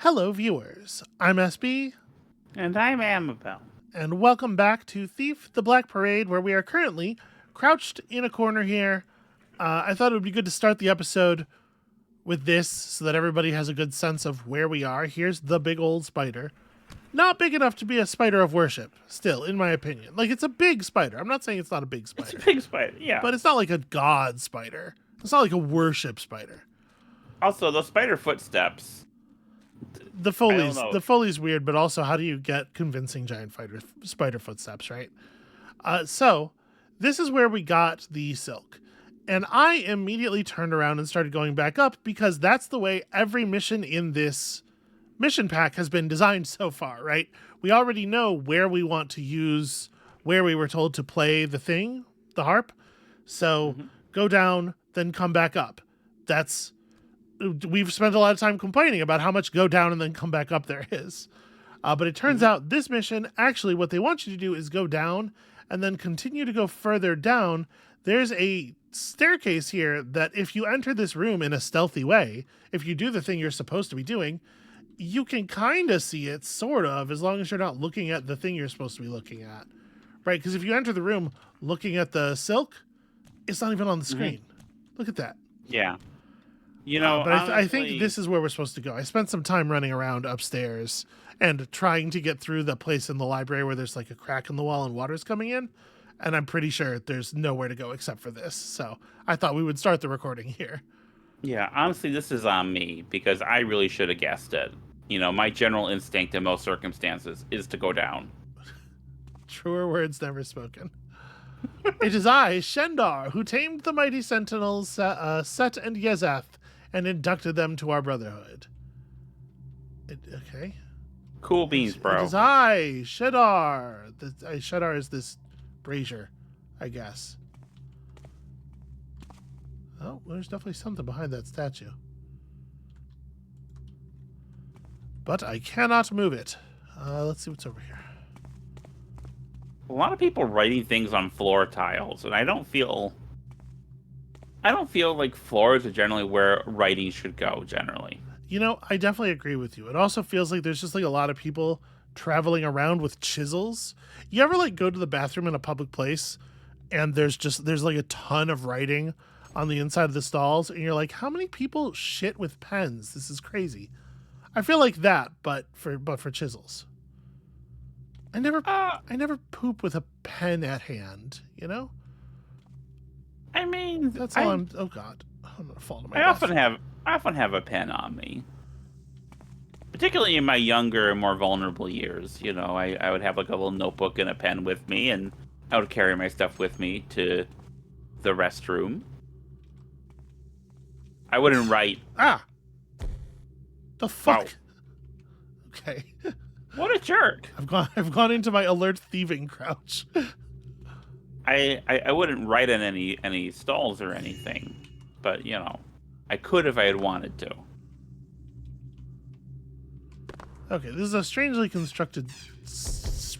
Hello, viewers. I'm SB, And I'm Amabel. and welcome back to Thief the Black Parade, where we are currently crouched in a corner here. I thought it would be good to start the episode with this so that everybody has a good sense of where we are. Here's the big old spider. Not big enough to be a spider of worship, still, in my opinion. Like, it's a big spider. I'm not saying it's not a big spider. It's a big spider, yeah. But it's not like a god spider. It's not like a worship spider. Also, those spider footsteps. The Foley's weird, but also how do you get convincing giant spider footsteps, right? So this is where we got the silk. And I immediately turned around and started going back up because that's the way every mission in this mission pack has been designed so far, right? We already know where we want to use, where we were told to play the harp. So go down, then come back up. We've spent a lot of time complaining about how much go down and then come back up there is. But it turns out this mission, actually what they want you to do is go down and then continue to go further down. There's a staircase here that if you enter this room in a stealthy way, if you do the thing you're supposed to be doing, you can kind of see it, sort of, as long as you're not looking at the thing you're supposed to be looking at. Right? Because if you enter the room looking at the silk, it's not even on the screen. Look at that. Yeah. You know, but I think this is where we're supposed to go. I spent some time running around upstairs and trying to get through the place in the library where there's like a crack in the wall and water's coming in. And I'm pretty sure there's nowhere to go except for this. So I thought we would start the recording here. Yeah, honestly, this is on me because I really should have guessed it. You know, my general instinct in most circumstances is to go down. Truer words never spoken. It is I, Shendar, who tamed the mighty sentinels Set and Yezeth and inducted them to our brotherhood. Okay. Cool beans, bro. It is I, Shedar. Shedar is this brazier, I guess. Oh, there's definitely something behind that statue. But I cannot move it. Let's see what's over here. A lot of people writing things on floor tiles, and I don't feel like floors are generally where writing should go, generally. You know, I definitely agree with you. It also feels like there's just like a lot of people traveling around with chisels. You ever like go to the bathroom in a public place and there's like a ton of writing on the inside of the stalls and you're like, how many people shit with pens? This is crazy. I feel like that, but for chisels. I never poop with a pen at hand, you know? I mean, that's all oh God, I'm gonna fall to my I often have a pen on me, particularly in my younger and more vulnerable years. You know, I would have like a little notebook and a pen with me, and I would carry my stuff with me to the restroom. I wouldn't write. The fuck. Wow. Okay. What a jerk! I've gone into my alert thieving crouch. I wouldn't write in any stalls or anything, but you know, I could if I had wanted to. Okay, this is a strangely constructed. Jesus.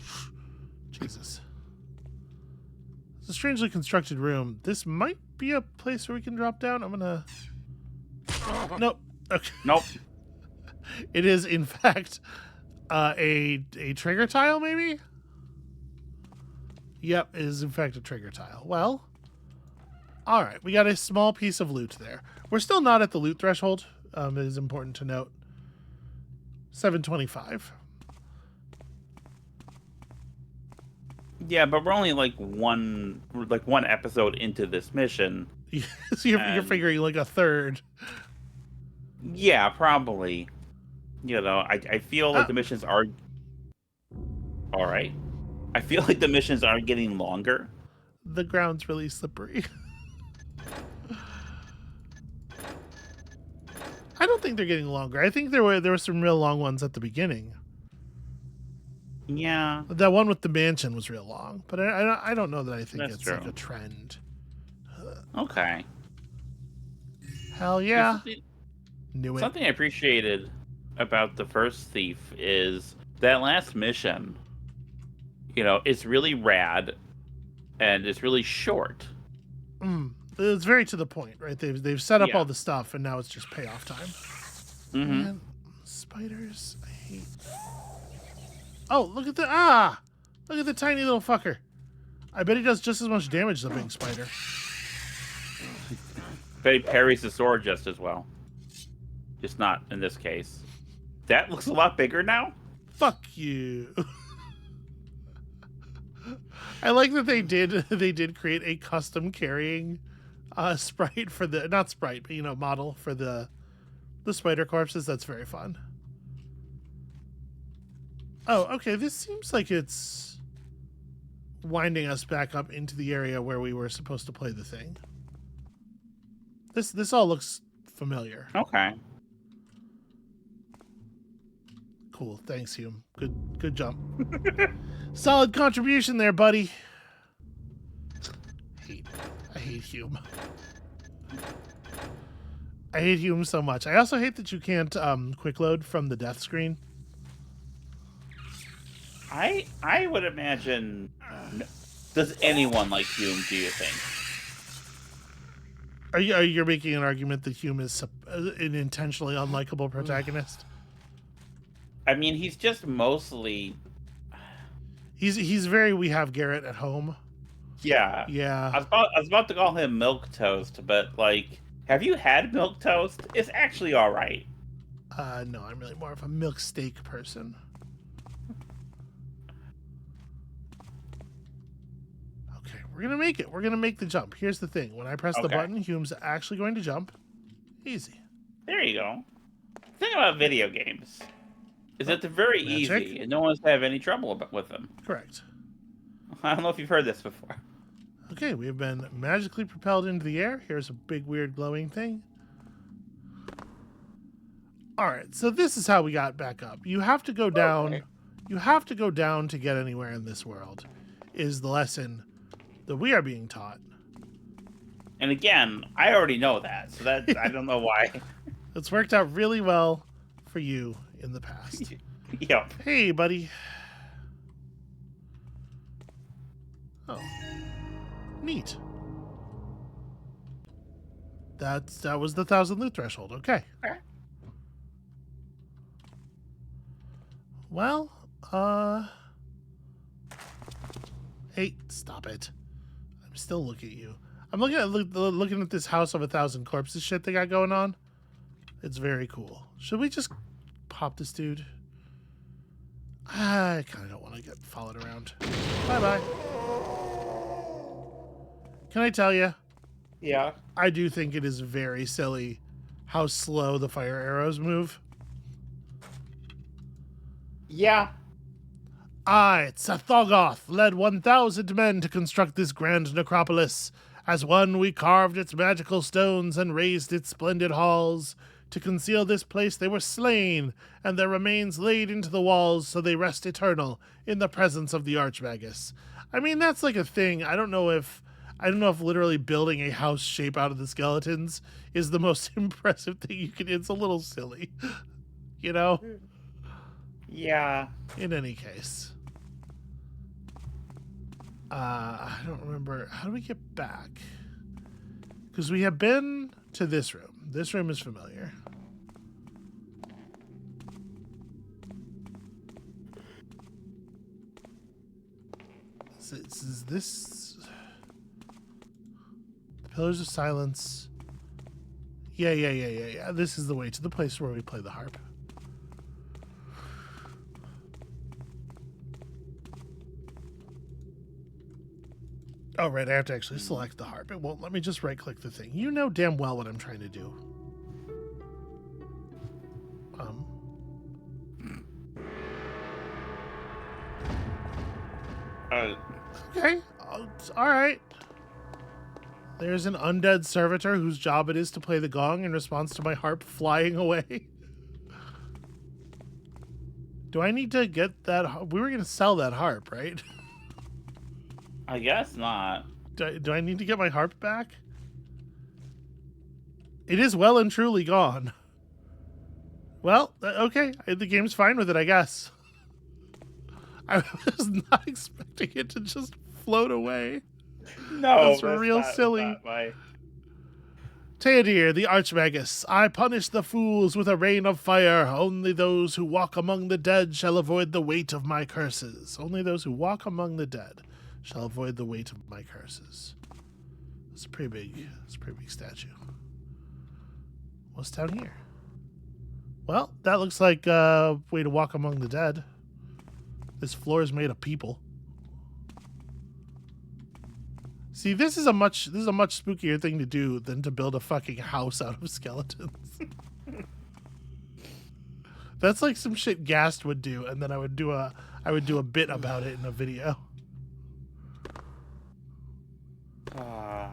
It's a strangely constructed room. This might be a place where we can drop down. I'm gonna. Nope. Okay. Nope. It is in fact a trigger tile, maybe. Yep, it is in fact a trigger tile. Well, all right, we got a small piece of loot there. We're still not at the loot threshold. It is important to note. 725. Yeah, but we're only like one episode into this mission. So you're figuring like a third. Yeah, probably. You know, I feel like the missions are all right. I feel like the missions are getting longer. The ground's really slippery. I don't think they're getting longer. I think there were some real long ones at the beginning. Yeah. That one with the mansion was real long, but I don't know that I think it's true. Like a trend. Okay. Hell yeah. Something I appreciated about the first Thief is that last mission. You know, it's really rad, and it's really short. It's very to the point, right? They've set up all the stuff, and now it's just payoff time. Mm-hmm. Spiders. I hate. Oh, look at the tiny little fucker. I bet he does just as much damage as a big spider. But he parries the sword just as well. Just not in this case. That looks a lot bigger now. Fuck you. I like that they did create a custom carrying sprite for the not sprite, but model for the spider corpses. That's very fun. Oh, okay. This seems like it's winding us back up into the area where we were supposed to play the thing. This all looks familiar. Okay. Cool. Thanks, Hume. Good jump. Solid contribution there, buddy. I hate Hume. I hate Hume so much. I also hate that you can't quick load from the death screen. I would imagine. Does anyone like Hume? Do you think? Are you making an argument that Hume is an intentionally unlikable protagonist? I mean, he's just mostly. He's very we have Garrett at home. Yeah. Yeah. I was about to call him milk toast, but like, have you had milk toast? It's actually all right. No, I'm really more of a milk steak person. Okay, we're gonna make it. We're gonna make the jump. Here's the thing: when I press the button, Hume's actually going to jump. Easy. There you go. The thing about video games is that they're very easy, and no one's have any trouble with them. Correct. I don't know if you've heard this before. Okay, we have been magically propelled into the air. Here's a big, weird, glowing thing. All right, so this is how we got back up. You have to go down. Okay. You have to go down to get anywhere in this world, is the lesson that we are being taught. And again, I already know that, so that I don't know why. It's worked out really well for you in the past. Yep. Hey, buddy. Oh. Neat. That was the 1,000 loot threshold. Okay. Well, hey, stop it. I'm still looking at you. I'm looking at this house of 1,000 corpses shit they got going on. It's very cool. Should we just pop this dude? I kind of don't want to get followed around. Bye-bye. Can I tell you? Yeah. I do think it is very silly how slow the fire arrows move. Yeah. I, Tsathogoth, led 1,000 men to construct this grand necropolis. As one, we carved its magical stones and raised its splendid halls. To conceal this place, they were slain, and their remains laid into the walls so they rest eternal in the presence of the Archmagus. I mean, that's like a thing. I don't know if literally building a house shape out of the skeletons is the most impressive thing you can. It's a little silly, you know? Yeah. In any case. I don't remember. How do we get back? Because we have been to this room. This room is familiar. Is this... The Pillars of Silence. Yeah. This is the way to the place where we play the harp. Oh, right, I have to actually select the harp. It won't let me just right-click the thing. You know damn well what I'm trying to do. Okay, all right. There's an undead servitor whose job it is to play the gong in response to my harp flying away. Do I need to get that? We were going to sell that harp, right? I guess not. Do I need to get my harp back? It is well and truly gone. Well, okay. The game's fine with it, I guess. I was not expecting it to just float away. No, that's real silly. Theodir, the Archmagus, I punish the fools with a rain of fire. Only those who walk among the dead shall avoid the weight of my curses. Only those who walk among the dead shall avoid the weight of my curses. It's a pretty big statue. What's down here? Well, that looks like a way to walk among the dead. This floor is made of people. See, this is a much spookier thing to do than to build a fucking house out of skeletons. That's like some shit Gast would do, and then I would do a bit about it in a video. I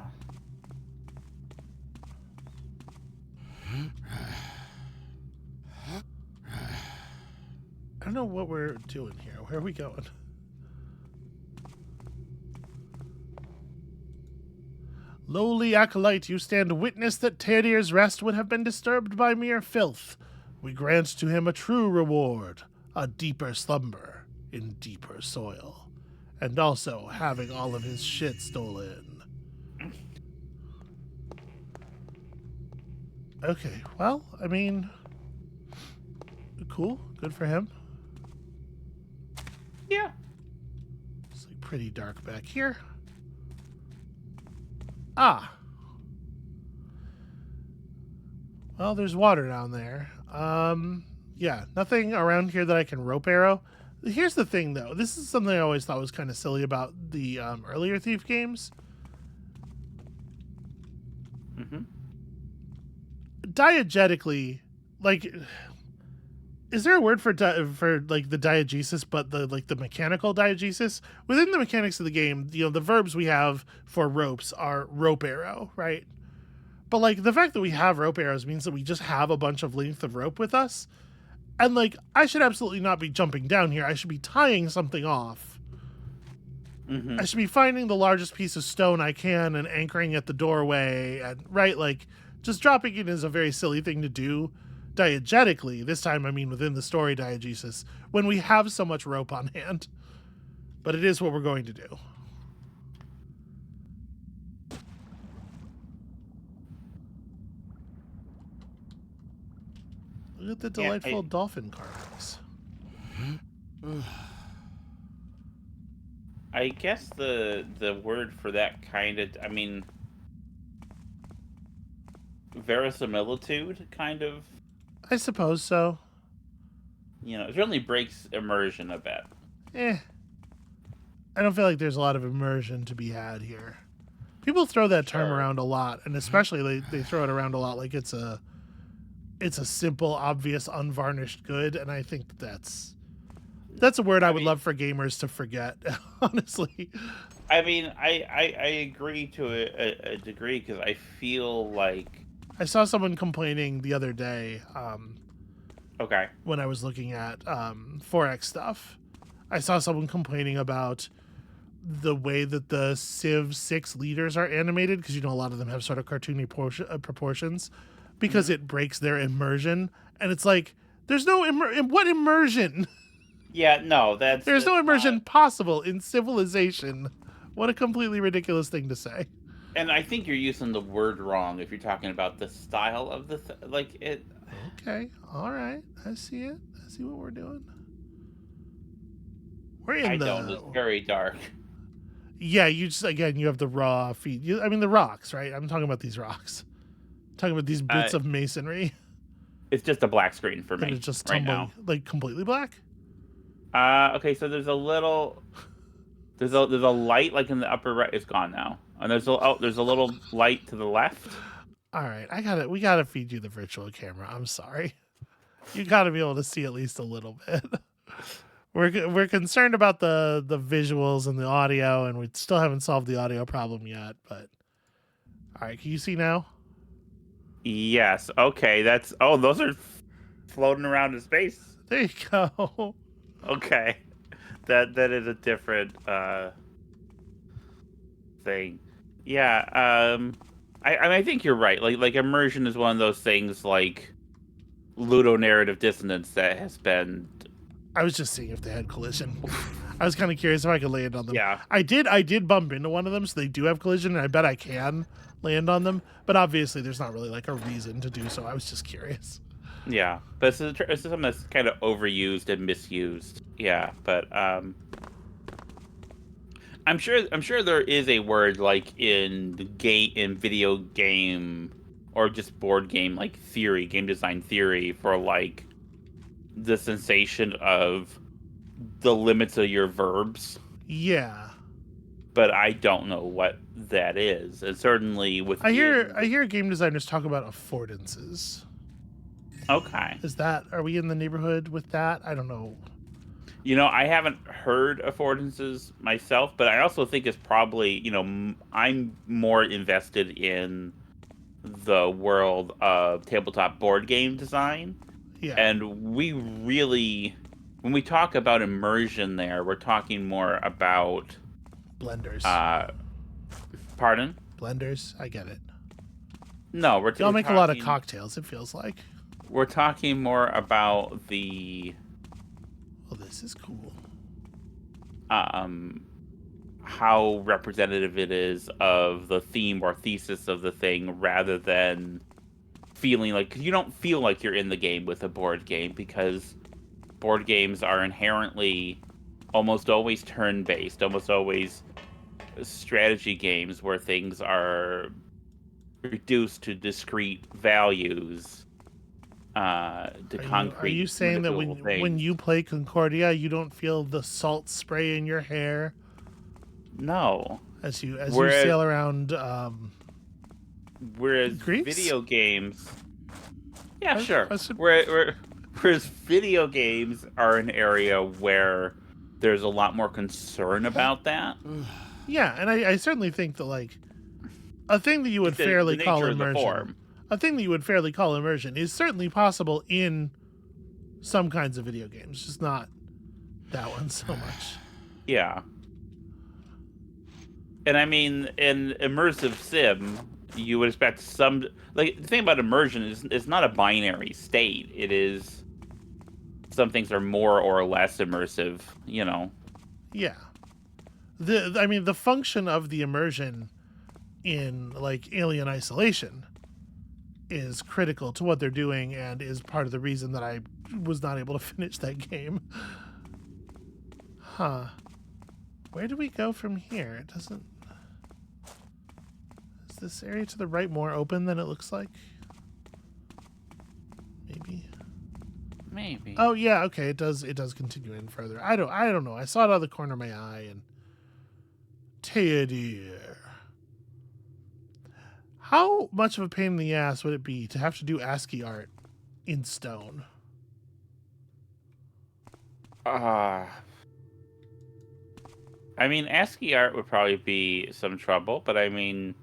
don't know what we're doing here. Where are we going? Lowly acolyte, you stand witness that Theodir's rest would have been disturbed by mere filth. We grant to him a true reward, a deeper slumber in deeper soil, and also having all of his shit stolen. Okay, well, I mean, cool, good for him. Yeah. It's like pretty dark back here. Ah. Well, there's water down there. Yeah, nothing around here that I can rope arrow. Here's the thing, though. This is something I always thought was kind of silly about the earlier Thief games. Mm-hmm. Diegetically, like, is there a word for like the diegesis, but the mechanical diegesis within the mechanics of the game? You know, the verbs we have for ropes are rope arrow, right? But like the fact that we have rope arrows means that we just have a bunch of length of rope with us, and like I should absolutely not be jumping down here. I should be tying something off. Mm-hmm. I should be finding the largest piece of stone I can and anchoring at the doorway, and right, like just dropping it is a very silly thing to do. Diegetically, this time I mean within the story diegesis, when we have so much rope on hand. But it is what we're going to do. Look at the delightful dolphin carvings. I guess the word for that kind of, I mean, verisimilitude, kind of. I suppose so. You know, it certainly breaks immersion a bit. I don't feel like there's a lot of immersion to be had here. People throw that term around a lot, and especially they throw it around a lot like it's a simple, obvious, unvarnished good, and I think that's a word I would love for gamers to forget, honestly. I mean, I agree to a degree, because I feel like... I saw someone complaining the other day okay. when I was looking at 4X stuff. I saw someone complaining about the way that the Civ 6 leaders are animated, because, you know, a lot of them have sort of cartoony proportions, because it breaks their immersion. And it's like, there's no what immersion? Yeah, no, there's no immersion possible in civilization. What a completely ridiculous thing to say. And I think you're using the word wrong if you're talking about the style of the like it. Okay, all right, I see it. I see what we're doing. We're in It's very dark. Yeah, you just you have the raw feet. I mean the rocks, right? I'm talking about these rocks. I'm talking about these bits of masonry. It's just a black screen for me. It's just right tumbling, now. like completely black. Okay, so there's a little, there's a light like in the upper right. It's gone now, and there's a little light to the left. All right, we gotta feed you the virtual camera. I'm sorry, you gotta be able to see at least a little bit. We're concerned about the visuals and the audio, and we still haven't solved the audio problem yet. But all right, can you see now? Yes. Okay. Those are floating around in space. There you go. Okay, that is a different thing. Yeah. I think you're right. Like immersion is one of those things like ludonarrative dissonance that has been. I was just seeing if they had collision. I was kind of curious if I could land on them. Yeah. I did bump into one of them, so they do have collision, and I bet I can land on them. But obviously, there's not really like a reason to do so. I was just curious. Yeah, but it's something that's kind of overused and misused. Yeah, but I'm sure there is a word like in video game or just board game like theory, game design theory for like the sensation of the limits of your verbs. Yeah. But I don't know what that is. And certainly with I hear game designers talk about affordances. Okay. Are we in the neighborhood with that? I don't know. You know, I haven't heard affordances myself, but I also think it's probably, I'm more invested in the world of tabletop board game design. Yeah. And we really, when we talk about immersion there, we're talking more about... Blenders. Pardon? Blenders. I get it. No, we're Y'all make a lot of cocktails, it feels like. We're talking more about the... Oh, this is cool. How representative it is of the theme or thesis of the thing, rather than feeling like... Cause you don't feel like you're in the game with a board game, because board games are inherently almost always turn-based, almost always strategy games where things are reduced to discrete values. Concrete. Are you saying that when you play Concordia, you don't feel the salt spray in your hair? No. As you sail around. Whereas Greece? video games, yeah, sure. Whereas Video games are an area where there's a lot more concern about that. Yeah, and I certainly think that like a thing that you would fairly call immersion. A thing that you would fairly call immersion is certainly possible in some kinds of video games, just not that one so much. Yeah. And I mean, in immersive sim, you would expect some... Like, the thing about immersion is it's not a binary state. It is... Some things are more or less immersive, Yeah. The function of the immersion in, like, Alien Isolation is critical to what they're doing and is part of the reason that I was not able to finish that game. Huh. Where do we go from here? It doesn't... Is this area to the right more open than it looks like? Maybe. Oh yeah, okay, it does continue in further. I don't know. I saw it out of the corner of my eye and Teodir. How much of a pain in the ass would it be to have to do ASCII art in stone? I mean, ASCII art would probably be some trouble, but I mean,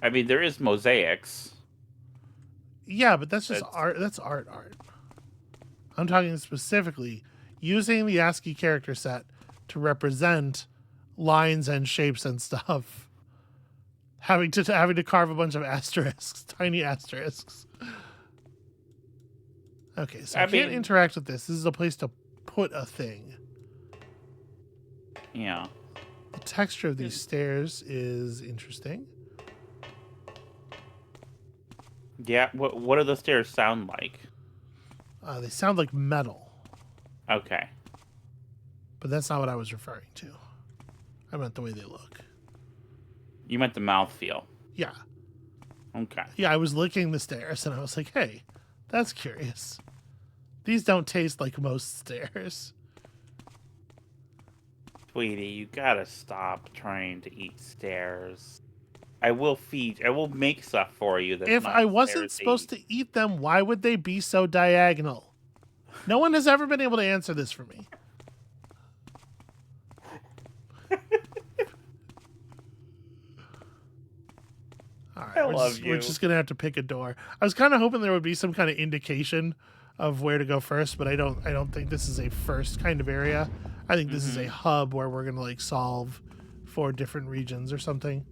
there is mosaics. Yeah, but that's just art. That's art. I'm talking specifically using the ASCII character set to represent lines and shapes and stuff. Having to carve a bunch of asterisks, tiny asterisks. Okay, so I can't interact with this. This is a place to put a thing. Yeah. The texture of these stairs is interesting. Yeah, what do the stairs sound like? They sound like metal. Okay. But that's not what I was referring to. I meant the way they look. You meant the mouthfeel. Yeah. Okay. Yeah, I was licking the stairs and I was like, hey, that's curious. These don't taste like most stairs. Sweetie, you gotta stop trying to eat stairs. I will make stuff for you. If I wasn't supposed to eat them, why would they be so diagonal? No one has ever been able to answer this for me. All right, we're just gonna have to pick a door. I was kind of hoping there would be some kind of indication of where to go first, but I don't think this is a first kind of area. I think this is a hub where we're gonna like solve 4 different regions or something.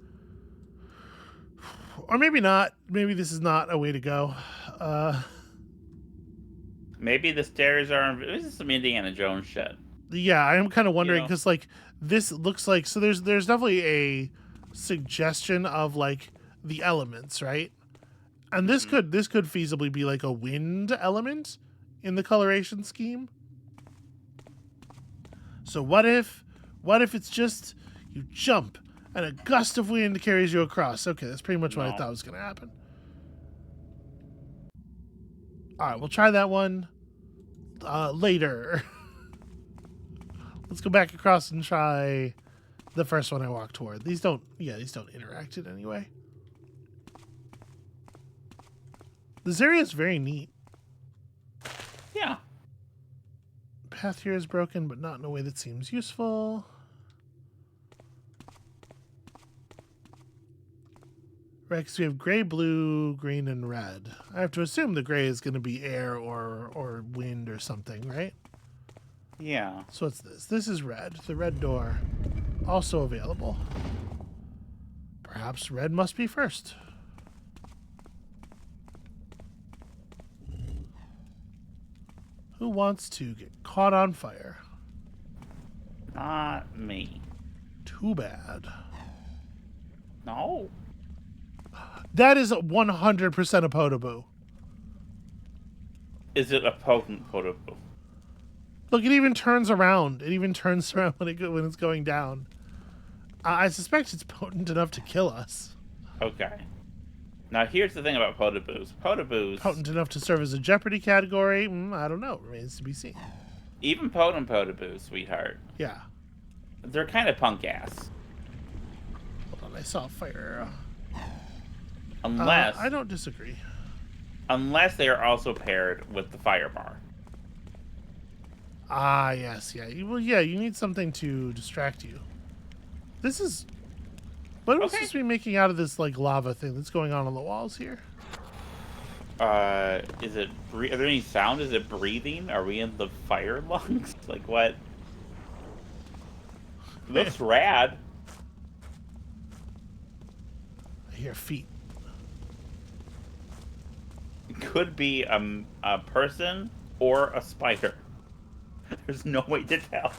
Or maybe not. Maybe this is not a way to go. Maybe the stairs are. This is some Indiana Jones shit. Yeah, I am kind of You wondering know. because like this looks like so. There's definitely a suggestion of like the elements, right? And Mhm. this could feasibly be like a wind element in the coloration scheme. So what if it's just you jump and a gust of wind carries you across? Okay, that's pretty much what I No. thought was going to happen. All right, we'll try that one later. Let's go back across and try the first one I walked toward. These don't interact in any way. This area is very neat. Yeah. Path here is broken, but not in a way that seems useful. Right, because we have gray, blue, green, and red. I have to assume the gray is going to be air or wind or something, right? Yeah. So what's this? This is red. The red door. Also available. Perhaps red must be first. Who wants to get caught on fire? Not me. Too bad. No. That is 100% a Potoboo. Is it a potent Potoboo? Look, it even turns around. It even turns around when it's going down. I suspect it's potent enough to kill us. Okay. Now here's the thing about Potoboos. Potoboos, Potent enough to serve as a Jeopardy category? I don't know. Remains to be seen. even potent Potoboos, sweetheart, Yeah. they're kind of punk ass. Hold on, I saw fire. Unless I don't disagree. unless they are also paired with the fire bar. Ah, yes, yeah. Well, yeah, you need something to distract you. This is... What are we supposed to be making out of this, like, lava thing that's going on the walls here? Is it? Are there any sound? Is it breathing? Are we in the fire lungs? Like what? It looks rad. I hear feet. It could be a person or a spider. There's no way to tell.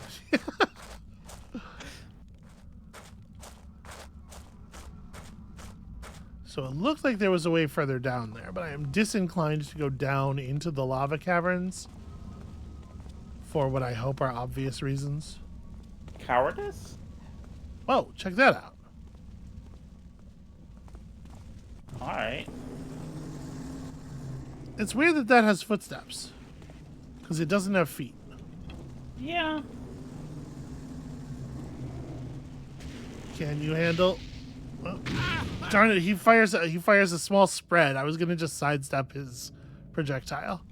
So it looked like there was a way further down there, but I am disinclined to go down into the lava caverns for what I hope are obvious reasons. Cowardice? Whoa, check that out. Alright. It's weird that that has footsteps, because it doesn't have feet. Yeah. Can you handle... Oh, darn it, he fires a small spread. I was going to just sidestep his projectile.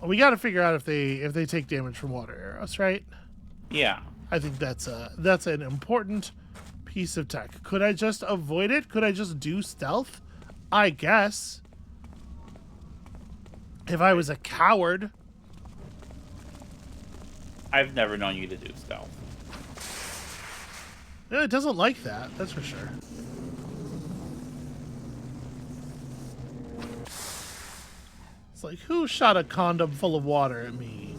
We got to figure out if they take damage from water arrows, right? Yeah. I think that's an important piece of tech. Could I just avoid it? Could I just do stealth? I guess. If I was a coward. I've never known you to do stealth. It doesn't like that, that's for sure. It's like, who shot a condom full of water at me?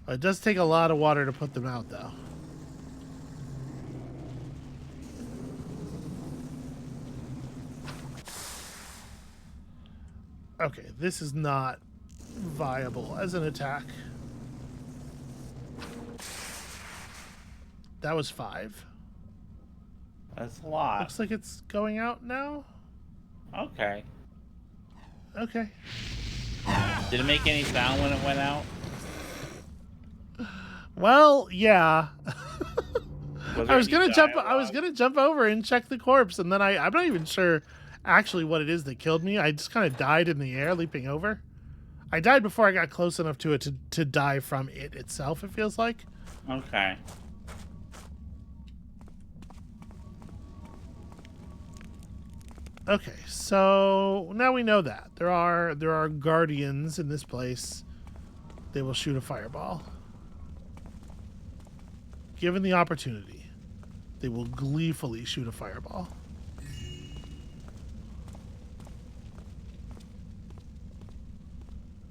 It does take a lot of water to put them out, though. Okay, this is not viable as an attack. That was 5. That's a lot. Looks like it's going out now. Okay. Okay. Did it make any sound when it went out? Well, yeah. I was gonna jump. Dialogue? I was gonna jump over and check the corpse, and then I'm not even sure actually what it is that killed me. I just kind of died in the air, leaping over. I died before I got close enough to it to die from it itself. It feels like. Okay. Okay, so now we know that there are guardians in this place. They will shoot a fireball. Given the opportunity, they will gleefully shoot a fireball.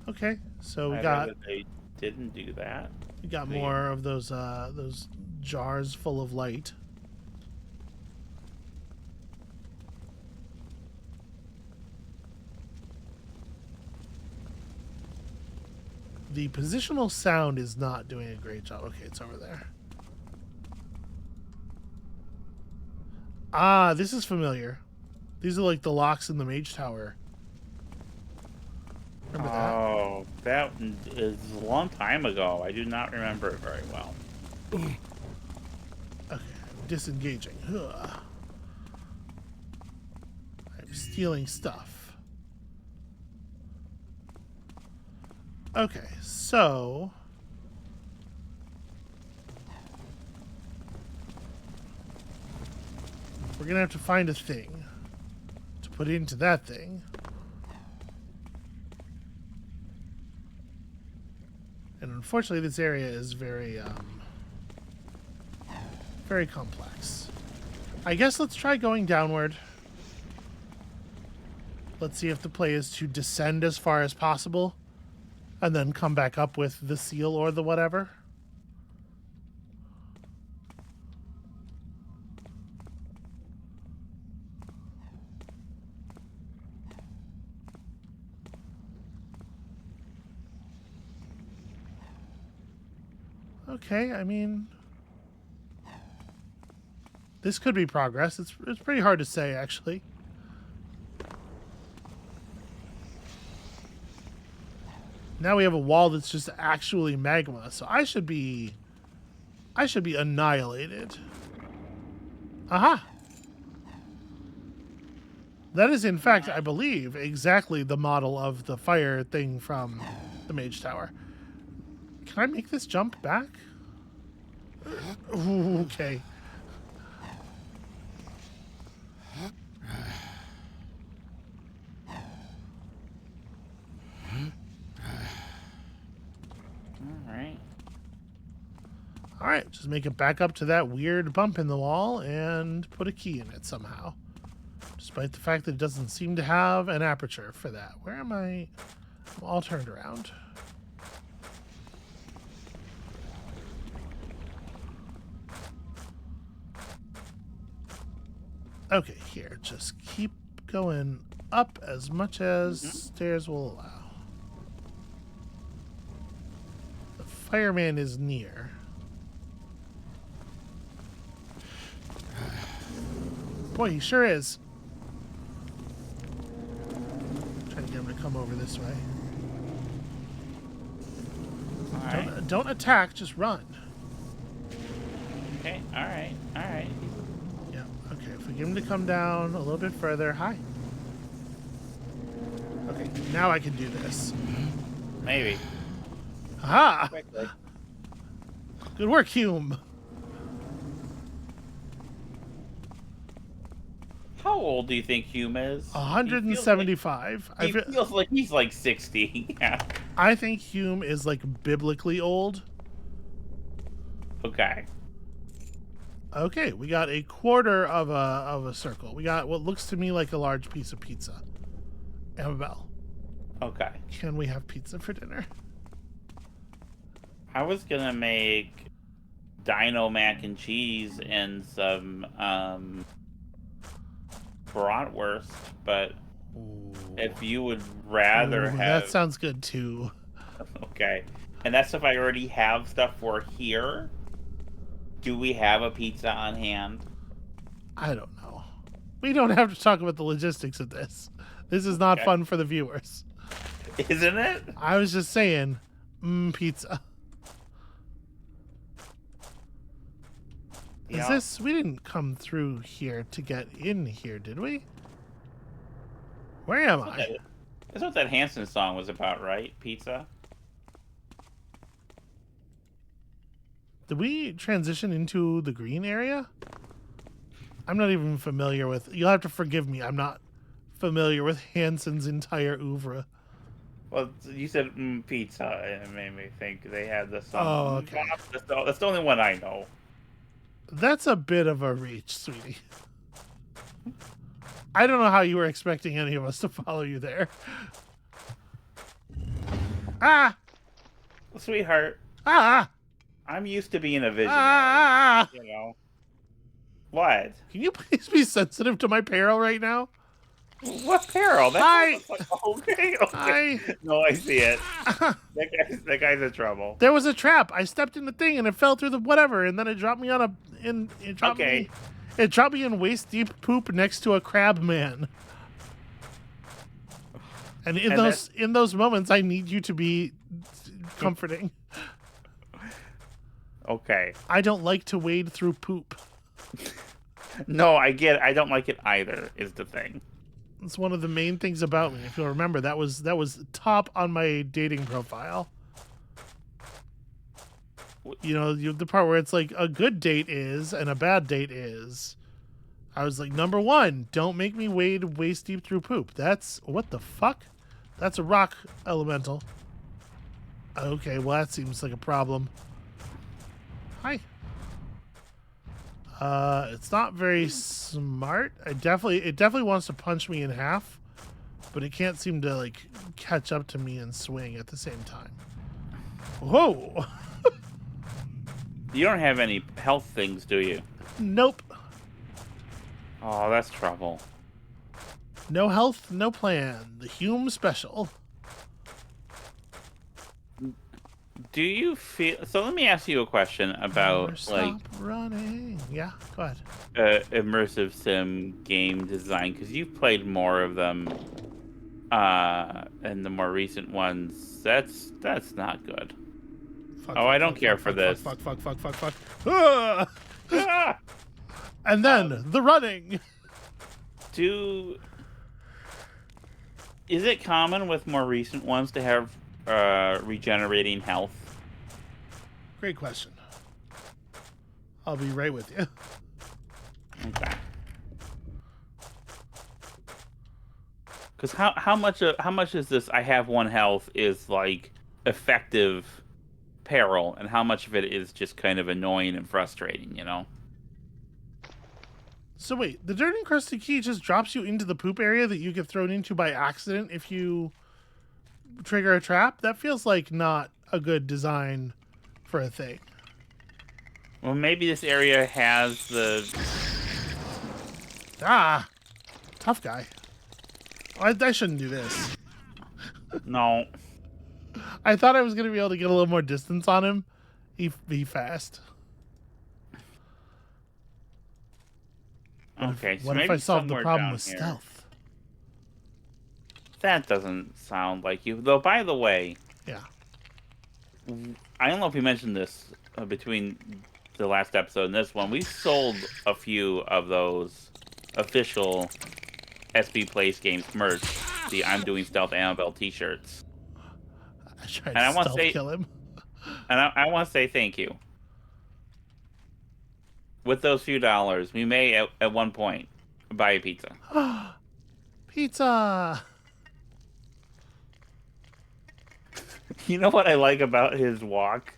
Okay, so we I got read that they didn't do that. more of those jars full of light. The positional sound is not doing a great job. Okay, it's over there. Ah, this is familiar. These are like the locks in the Mage Tower. Remember that? Oh, that is a long time ago. I do not remember it very well. Okay, disengaging. Ugh. I'm stealing stuff. Okay, so we're gonna have to find a thing to put into that thing. And unfortunately, this area is very complex. I guess let's try going downward. Let's see if the play is to descend as far as possible and then come back up with the seal or the whatever. Okay, I mean, this could be progress. It's pretty hard to say, actually. Now we have a wall that's just actually magma, so I should be annihilated. Aha! That is, in fact, I believe, exactly the model of the fire thing from the Mage Tower. Can I make this jump back? Ooh, okay. All right, just make it back up to that weird bump in the wall and put a key in it somehow. Despite the fact that it doesn't seem to have an aperture for that. Where am I? I'm all turned around. Okay, here. Just keep going up as much as stairs will allow. The fireman is near. Boy, he sure is. Trying to get him to come over this way. All right. Don't attack, just run. Okay, alright. Yeah, okay. If we get him to come down a little bit further. Hi. Okay, now I can do this. Maybe. Aha! Quickly. Good work, Hume. How old do you think Hume is? 175. He feels like he's like 60. Yeah. I think Hume is like biblically old. Okay. Okay, we got a quarter of a circle. We got what looks to me like a large piece of pizza. Amabel, Okay. can we have pizza for dinner? I was gonna make dino mac and cheese and some bratwurst, but Ooh. if you would rather Ooh, have that sounds good too. okay, and that's if I already have stuff for here. Do we have a pizza on hand? I don't know. We don't have to talk about the logistics of this. This is not fun for the viewers. Isn't it? I was just saying, pizza. Is this... We didn't come through here to get in here, did we? Where am I? That's what that Hanson song was about, right? Pizza? Did we transition into the green area? I'm not even familiar with... You'll have to forgive me. I'm not familiar with Hanson's entire oeuvre. Well, you said pizza, and it made me think they had the song. Oh, okay. That's the only one I know. That's a bit of a reach, sweetie. I don't know how you were expecting any of us to follow you there. Ah! Sweetheart, Ah! I'm used to being a visionary. Ah! You know what? Can you please be sensitive to my peril right now? What peril? That guy Hi! looks like okay, okay. Hi! No, I see it. That guy's in trouble. There was a trap. I stepped in the thing and it fell through the whatever, and then it dropped me on a. Okay. It dropped me in waist deep poop next to a crab man. And in those moments, I need you to be comforting. Okay. I don't like to wade through poop. No, I get it. I don't like it either, is the thing. It's one of the main things about me. If you'll remember, that was top on my dating profile. You know, the part where it's like a good date is and a bad date is. I was like, number 1, don't make me wade waist deep through poop. That's what the fuck? That's a rock elemental. Okay, well that seems like a problem. Hi. It's not very smart. It definitely wants to punch me in half, but it can't seem to like catch up to me and swing at the same time. Whoa. You don't have any health things, do you? Nope. Oh, that's trouble. No health, no plan. The Hume special. Do you feel... So let me ask you a question about, Never stop running. Yeah, go ahead. Immersive sim game design, because you've played more of them and the more recent ones. That's not good. Fuck, I don't care for this. Fuck. Ah! Ah! And then the running. Is it common with more recent ones to have regenerating health? Great question. I'll be right with you. Okay. Because how much is this? I have 1 health is like effective peril, and how much of it is just kind of annoying and frustrating, you know? So wait, the dirt encrusted key just drops you into the poop area that you get thrown into by accident if you trigger a trap? That feels like not a good design for a thing. Well, maybe this area has the... Ah! Tough guy. I shouldn't do this. No. I thought I was going to be able to get a little more distance on him. He fast. Okay, so What maybe if I solved the somewhere problem down with here. stealth? That doesn't sound like you. Though, by the way, Yeah. I don't know if we mentioned this between the last episode and this one. We sold a few of those official SB Place Games merch, the I'm Doing Stealth Amabel t-shirts. I tried And I to want to stealth say, kill him. and I want to say thank you. With those few dollars, we may at one point buy a pizza. Pizza! You know what I like about his walk?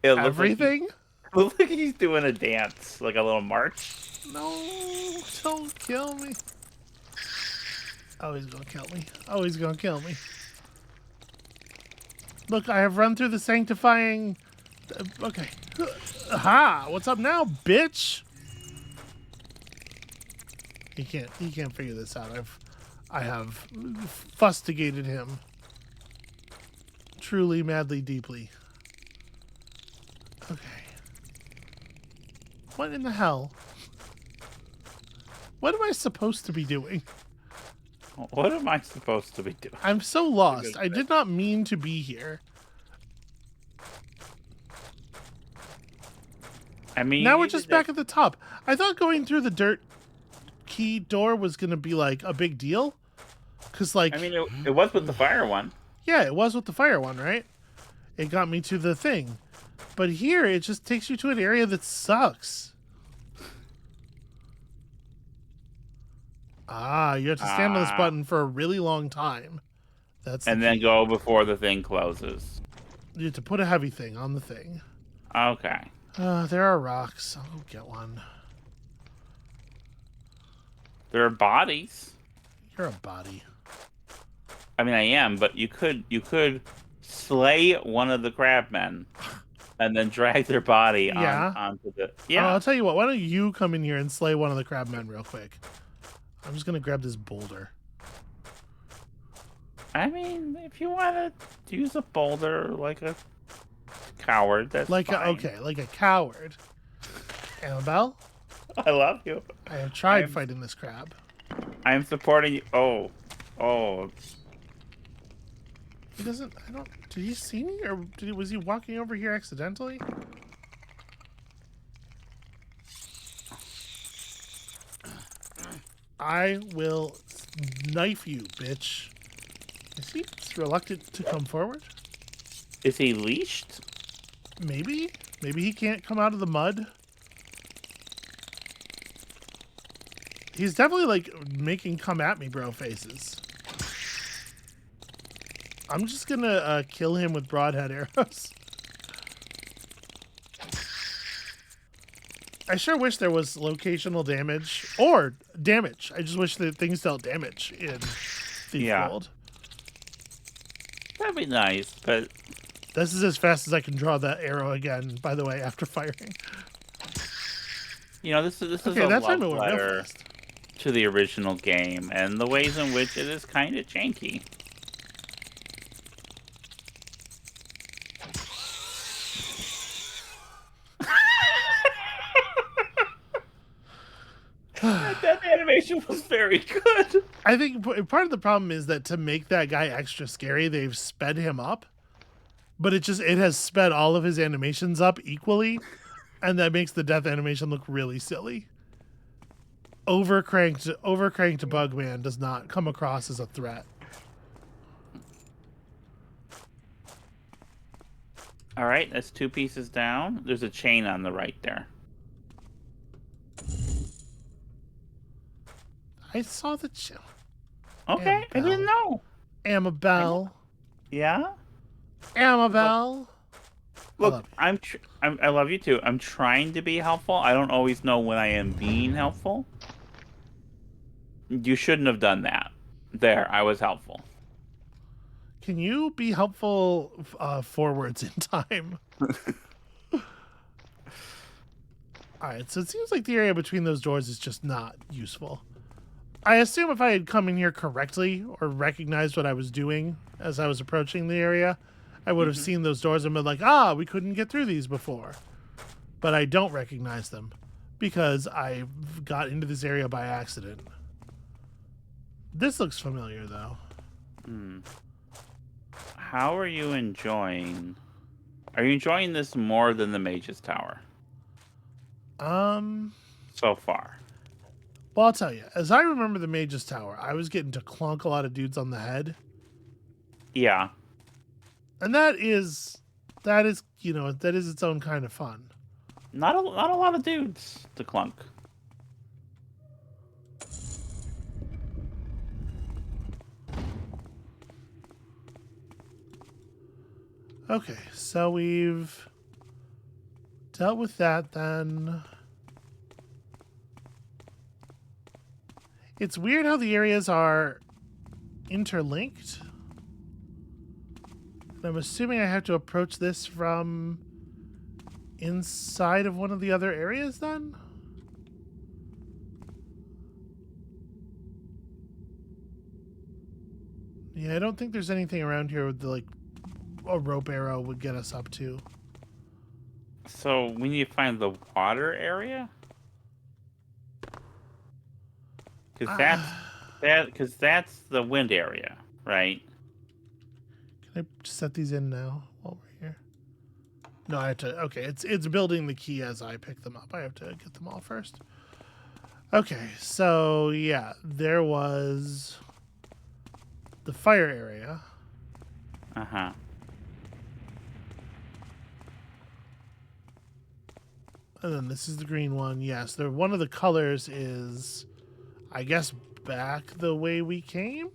It looks Everything? Like looks like he's doing a dance, like a little march. No, don't kill me. Oh, he's gonna kill me. Oh, he's gonna kill me. Look, I have run through the sanctifying... Okay. Aha! What's up now, bitch? He can't figure this out. I have fustigated him. Truly, madly, deeply. Okay. What in the hell? What am I supposed to be doing? What am I supposed to be doing? I'm so lost. I did not mean to be here. I mean, Now we're just back at the top. I thought going through the dirt key door was going to be like a big deal. Because like... I mean, it was with the fire one. Yeah, it was with the fire one, right? It got me to the thing. But here, it just takes you to an area that sucks. Ah, you have to stand on this button for a really long time. That's and then go before the thing closes. You have to put a heavy thing on the thing. Okay. There are rocks. I'll go get one. There are bodies. You're a body. I mean, I am, but you could slay one of the crabmen and then drag their body Yeah. onto the I'll tell you what. Why don't you come in here and slay one of the crabmen real quick? I'm just gonna grab this boulder. I mean, if you want to use a boulder like a coward, that's Like fine. like a coward. Amabel, I love you. I have tried I'm fighting this crab. I'm supporting you. Oh. He doesn't. I don't. Did he see me, or was he walking over here accidentally? I will knife you, bitch. Is he reluctant to come forward? Is he leashed? Maybe. Maybe he can't come out of the mud. He's definitely like making come at me bro faces. I'm just gonna kill him with broadhead arrows. I sure wish there was locational damage or damage. I just wish that things dealt damage in Thief Gold. That'd be nice, but this is as fast as I can draw that arrow again, by the way, after firing. You know, this is okay, a that love time it went real letter fast. To the original game and the ways in which it is kind of janky. That animation was very good. I think part of the problem is that to make that guy extra scary, they've sped him up, but it has sped all of his animations up equally, and that makes the death animation look really silly. Overcranked Bugman does not come across as a threat. All right, that's 2 pieces down. There's a chain on the right there. I saw the chain. Okay, Amabel. I didn't know. Amabel. Yeah? Amabel. Look, I love you too. I'm trying to be helpful. I don't always know when I am being helpful. You shouldn't have done that. There, I was helpful. Can you be helpful forwards in time? Alright, so it seems like the area between those doors is just not useful. I assume if I had come in here correctly or recognized what I was doing as I was approaching the area, I would have seen those doors and been like, we couldn't get through these before. But I don't recognize them because I got into this area by accident. This looks familiar, though. How are you enjoying... Are you enjoying this more than the Mage's Tower? So far. Well, I'll tell you. As I remember the Mage's Tower, I was getting to clunk a lot of dudes on the head. Yeah. And that is its own kind of fun. Not a lot of dudes to clunk. Okay, so we've dealt with that then. It's weird how the areas are interlinked. And I'm assuming I have to approach this from inside of one of the other areas then? Yeah, I don't think there's anything around here with like a rope arrow would get us up to. So we need to find the water area? Because that's the wind area, right? Can I set these in now while we're here? No, I have to. Okay, it's building the key as I pick them up. I have to get them all first. Okay, so yeah, there was the fire area. Uh-huh. And then this is the green one. Yes, one of the colors is, I guess, back the way we came.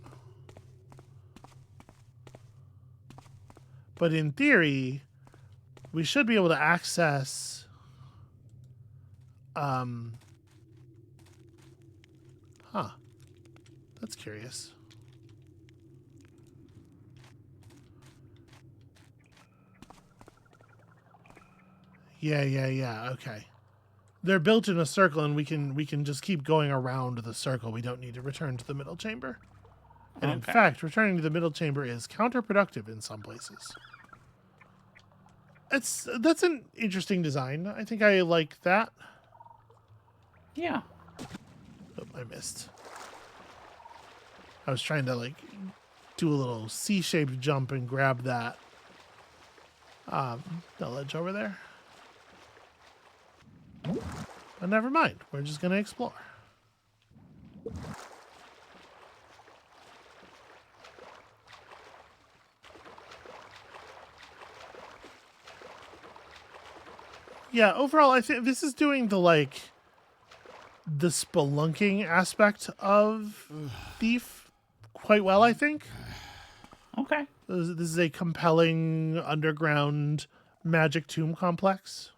But in theory, we should be able to access That's curious. Yeah. Okay. They're built in a circle, and we can just keep going around the circle. We don't need to return to the middle chamber. And in fact, returning to the middle chamber is counterproductive in some places. That's an interesting design. I think I like that. Yeah. Oh, I missed. I was trying to like do a little C-shaped jump and grab that the ledge over there. But never mind. We're just gonna explore. Yeah, overall, I think this is doing the spelunking aspect of Thief quite well, I think. Okay. This is a compelling underground magic tomb complex.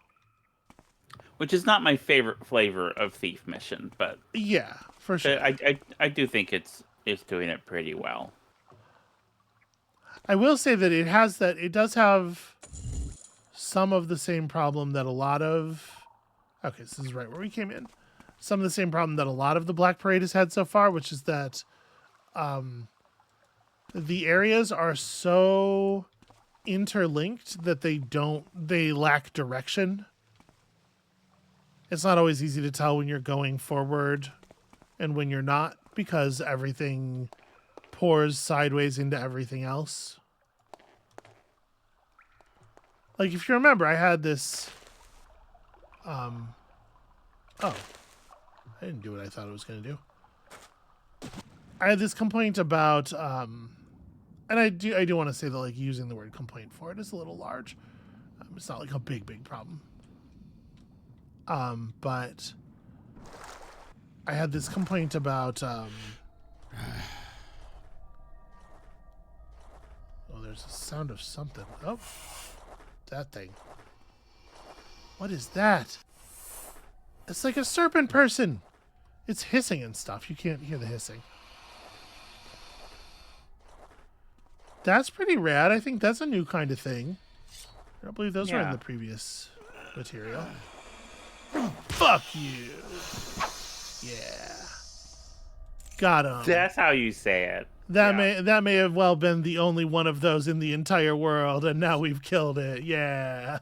Which is not my favorite flavor of Thief mission, but Yeah, for sure. I do think it's doing it pretty well. I will say that it does have some of the same problem that a lot of... Okay, this is right where we came in. Some of the same problem that a lot of the Black Parade has had so far, which is that the areas are so interlinked that they lack direction. It's not always easy to tell when you're going forward and when you're not, because everything pours sideways into everything else. Like, if you remember, I had this... Oh. I didn't do what I thought it was going to do. I had this complaint about... and I do want to say that, like, using the word complaint for it is a little large. It's not, like, a big problem. But... I had this complaint about... Oh, there's a sound of something. Oh. That thing. What is that? It's like a serpent person. It's hissing and stuff. You can't hear the hissing. That's pretty rad. I think that's a new kind of thing. I don't believe those were in the previous material. Fuck you. Yeah. Got him. That's how you say it. That may have well been the only one of those in the entire world, and now we've killed it. Yeah.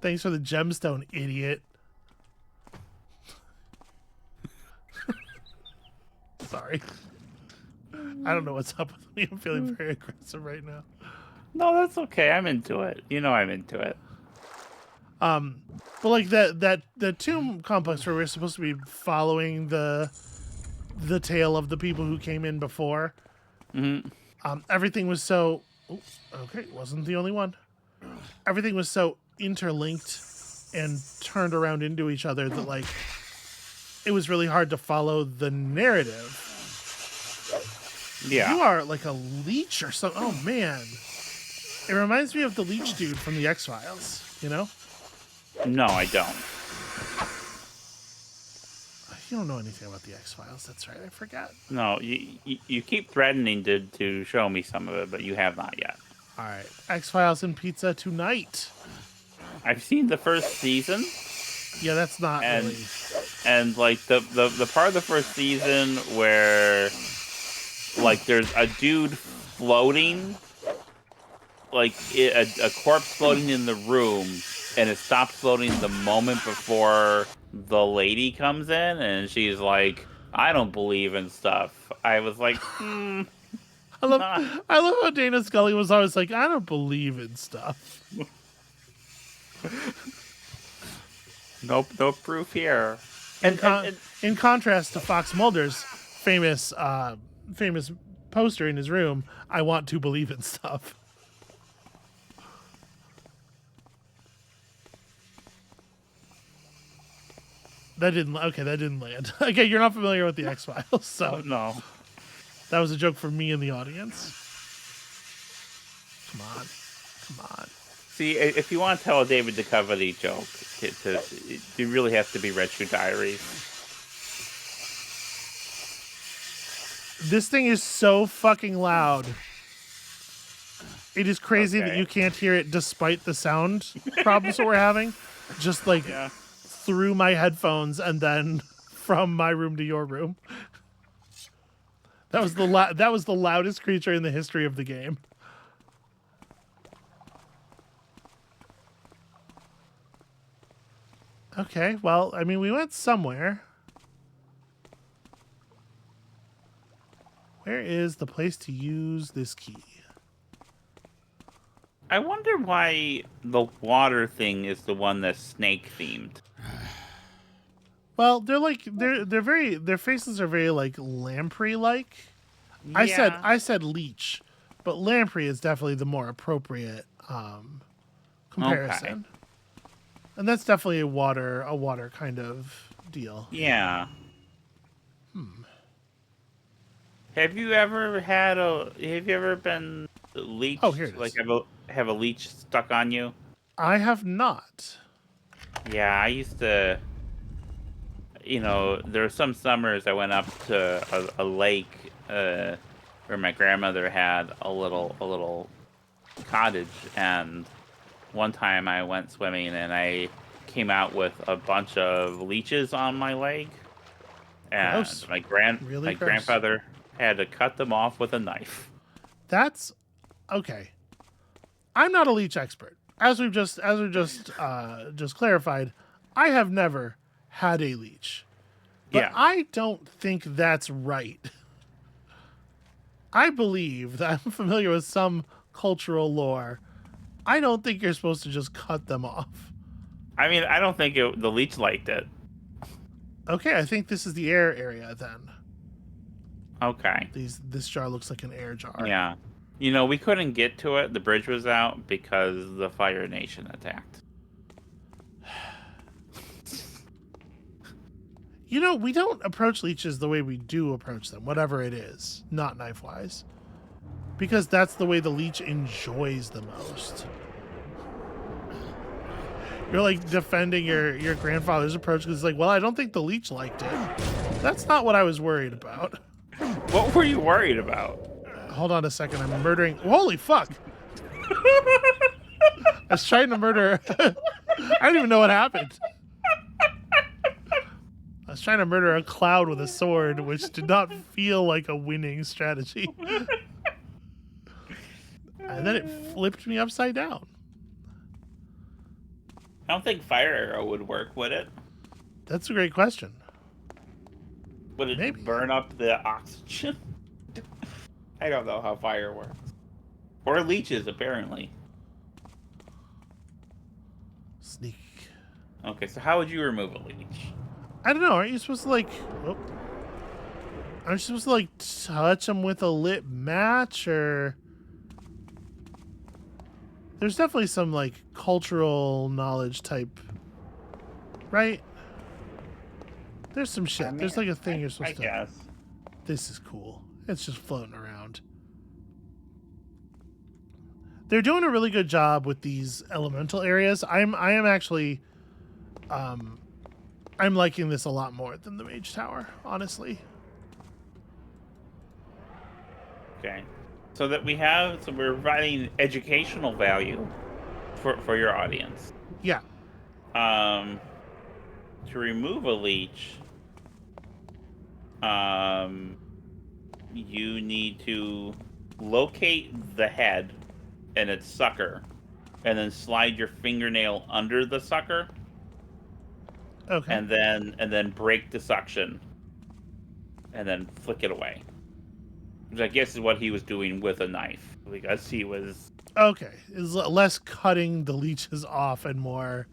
Thanks for the gemstone, idiot. Sorry. I don't know what's up with me. I'm feeling very aggressive right now. No, that's okay. I'm into it. You know I'm into it. But like the tomb complex where we're supposed to be following the tale of the people who came in before. Mm-hmm. Everything was so... Oh, okay, wasn't the only one. Everything was so interlinked and turned around into each other that, like, it was really hard to follow the narrative. Yeah. You are like a leech or something. Oh, man. It reminds me of the leech dude from the X-Files, you know? No, I don't. You don't know anything about the X-Files. That's right. I forgot. No, you keep threatening to show me some of it, but you have not yet. All right. X-Files and pizza tonight. I've seen the first season. Yeah, that's not really... And, like, the part of the first season where, like, there's a dude floating, like, a corpse floating in the room, and it stops floating the moment before the lady comes in, and she's like, I don't believe in stuff. I was like, I love how Dana Scully was always like, I don't believe in stuff. Nope, no proof here. In contrast to Fox Mulder's famous poster in his room, I want to believe in stuff. That didn't land. Okay, you're not familiar with the X-Files, so no. That was a joke for me in the audience. Come on. See, if you want to tell a David Duchovny joke, you really have to be Red Shoe Diaries. This thing is so fucking loud. It is crazy that Okay. you can't hear it despite the sound problems that we're having. Just like Yeah. through my headphones and then from my room to your room. That was the loudest creature in the history of the game. Okay, well, I mean, we went somewhere. Where is the place to use this key? I wonder why the water thing is the one that's snake themed. Well, they're very their faces are very like lamprey like. Yeah. I said leech, but lamprey is definitely the more appropriate comparison. And that's definitely a water kind of deal. Yeah. Have you ever been leeched? Oh, here it is. Like have a leech stuck on you? I have not. Yeah, I used to. There were some summers I went up to a lake where my grandmother had a little cottage, and one time I went swimming and I came out with a bunch of leeches on my leg, and Gross. my Really gross. grandfather had to cut them off with a knife. That's okay. I'm not a leech expert. As we've just clarified, I have never had a leech. But Yeah. I don't think that's right. I believe that I'm familiar with some cultural lore. I don't think you're supposed to just cut them off. I mean, I don't think the leech liked it. Okay, I think this is the air area then. Okay. This jar looks like an air jar. Yeah. We couldn't get to it. The bridge was out because the Fire Nation attacked. We don't approach leeches the way we do approach them, whatever it is, not knife-wise. Because that's the way the leech enjoys the most. You're like defending your grandfather's approach because it's like, well, I don't think the leech liked it. That's not what I was worried about. What were you worried about? Hold on a second, I'm murdering... Holy fuck! I was trying to murder... I don't even know what happened. I was trying to murder a cloud with a sword, which did not feel like a winning strategy. And then it flipped me upside down. I don't think fire arrow would work, would it? That's a great question. Would it Maybe. burn up the oxygen? I don't know how fire works. Or leeches, apparently. Sneak. Okay, so how would you remove a leech? I don't know. Aren't you supposed to like... Oh. Aren't you supposed to like touch them with a lit match or... There's definitely some like cultural knowledge type, right? There's some shit. I mean, There's like a thing you're supposed to... I guess. This is cool. It's just floating around. They're doing a really good job with these elemental areas. I am actually I'm liking this a lot more than the Mage Tower, honestly. Okay. So we're providing educational value for your audience. Yeah. To remove a leech, you need to locate the head and its sucker, and then slide your fingernail under the sucker, Okay. and then break the suction, and then flick it away. Which I guess is what he was doing with a knife, because he was... Okay. Is less cutting the leeches off and more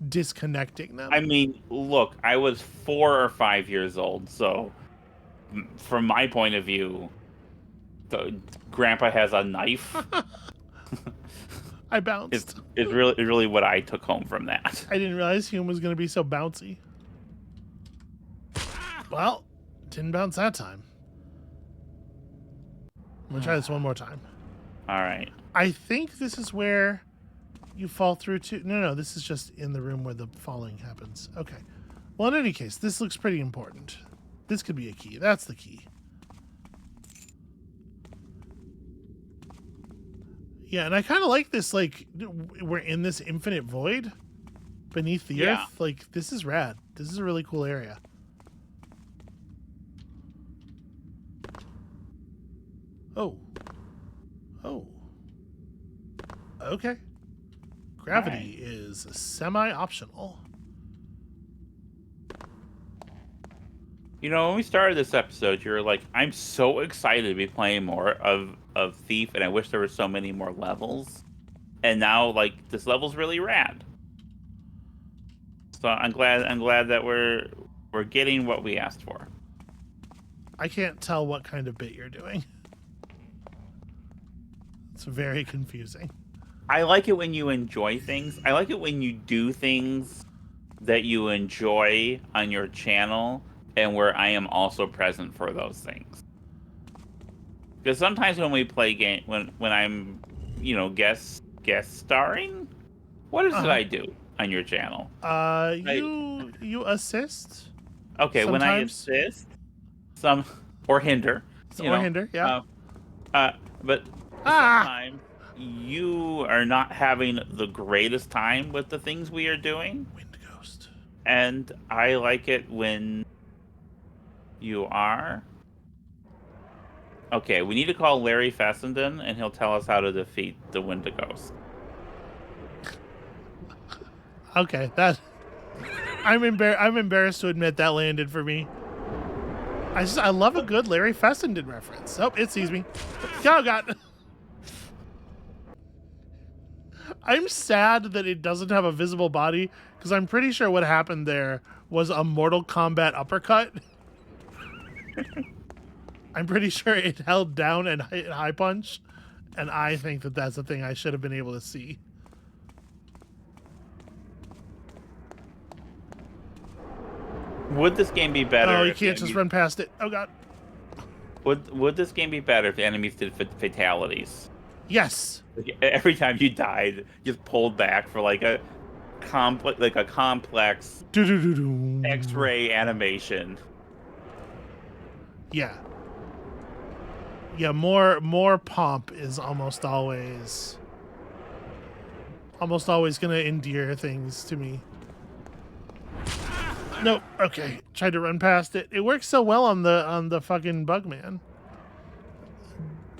disconnecting them. I mean, look, I was 4 or 5 years old, so from my point of view, Grandpa has a knife. I bounced. Is really what I took home from that. I didn't realize Hume was going to be so bouncy. Well, didn't bounce that time. I'm going to try this one more time. All right. I think this is where you fall through to... No, this is just in the room where the falling happens. Okay. Well, in any case, this looks pretty important. This could be a key. That's the key. Yeah, and I kind of like this, like, we're in this infinite void beneath the earth. Like, this is rad. This is a really cool area. Oh. Oh. Okay. Gravity is semi-optional. You know, when we started this episode, you were like, I'm so excited to be playing more of Thief, and I wish there were so many more levels. And now, like, this level's really rad. So I'm glad that we're getting what we asked for. I can't tell what kind of bit you're doing. It's very confusing. I like it when you enjoy things. I like it when you do things that you enjoy on your channel and where I am also present for those things. Because sometimes when we play game, when I'm, you know, guest starring, what is it I do on your channel? You assist. Okay, sometimes. When I assist, or hinder, hinder, yeah. But sometimes you are not having the greatest time with the things we are doing. Wind ghost. And I like it when you are. Okay, we need to call Larry Fessenden, and he'll tell us how to defeat the Wendigos. Okay, that I'm embarrassed to admit that landed for me. I love a good Larry Fessenden reference. Oh, it sees me. Oh God. I'm sad that it doesn't have a visible body, because I'm pretty sure what happened there was a Mortal Kombat uppercut. I'm pretty sure it held down and hit high punch, and I think that that's the thing I should have been able to see. Would this game be better? Oh, you can't just run past it. Oh God. Would this game be better if the enemies did fatalities? Yes. Like every time you died, you just pulled back for like a complex X-ray animation. Yeah. Yeah, more pomp is almost always going to endear things to me. Nope. Okay. Tried to run past it. It works so well on the fucking Bugman.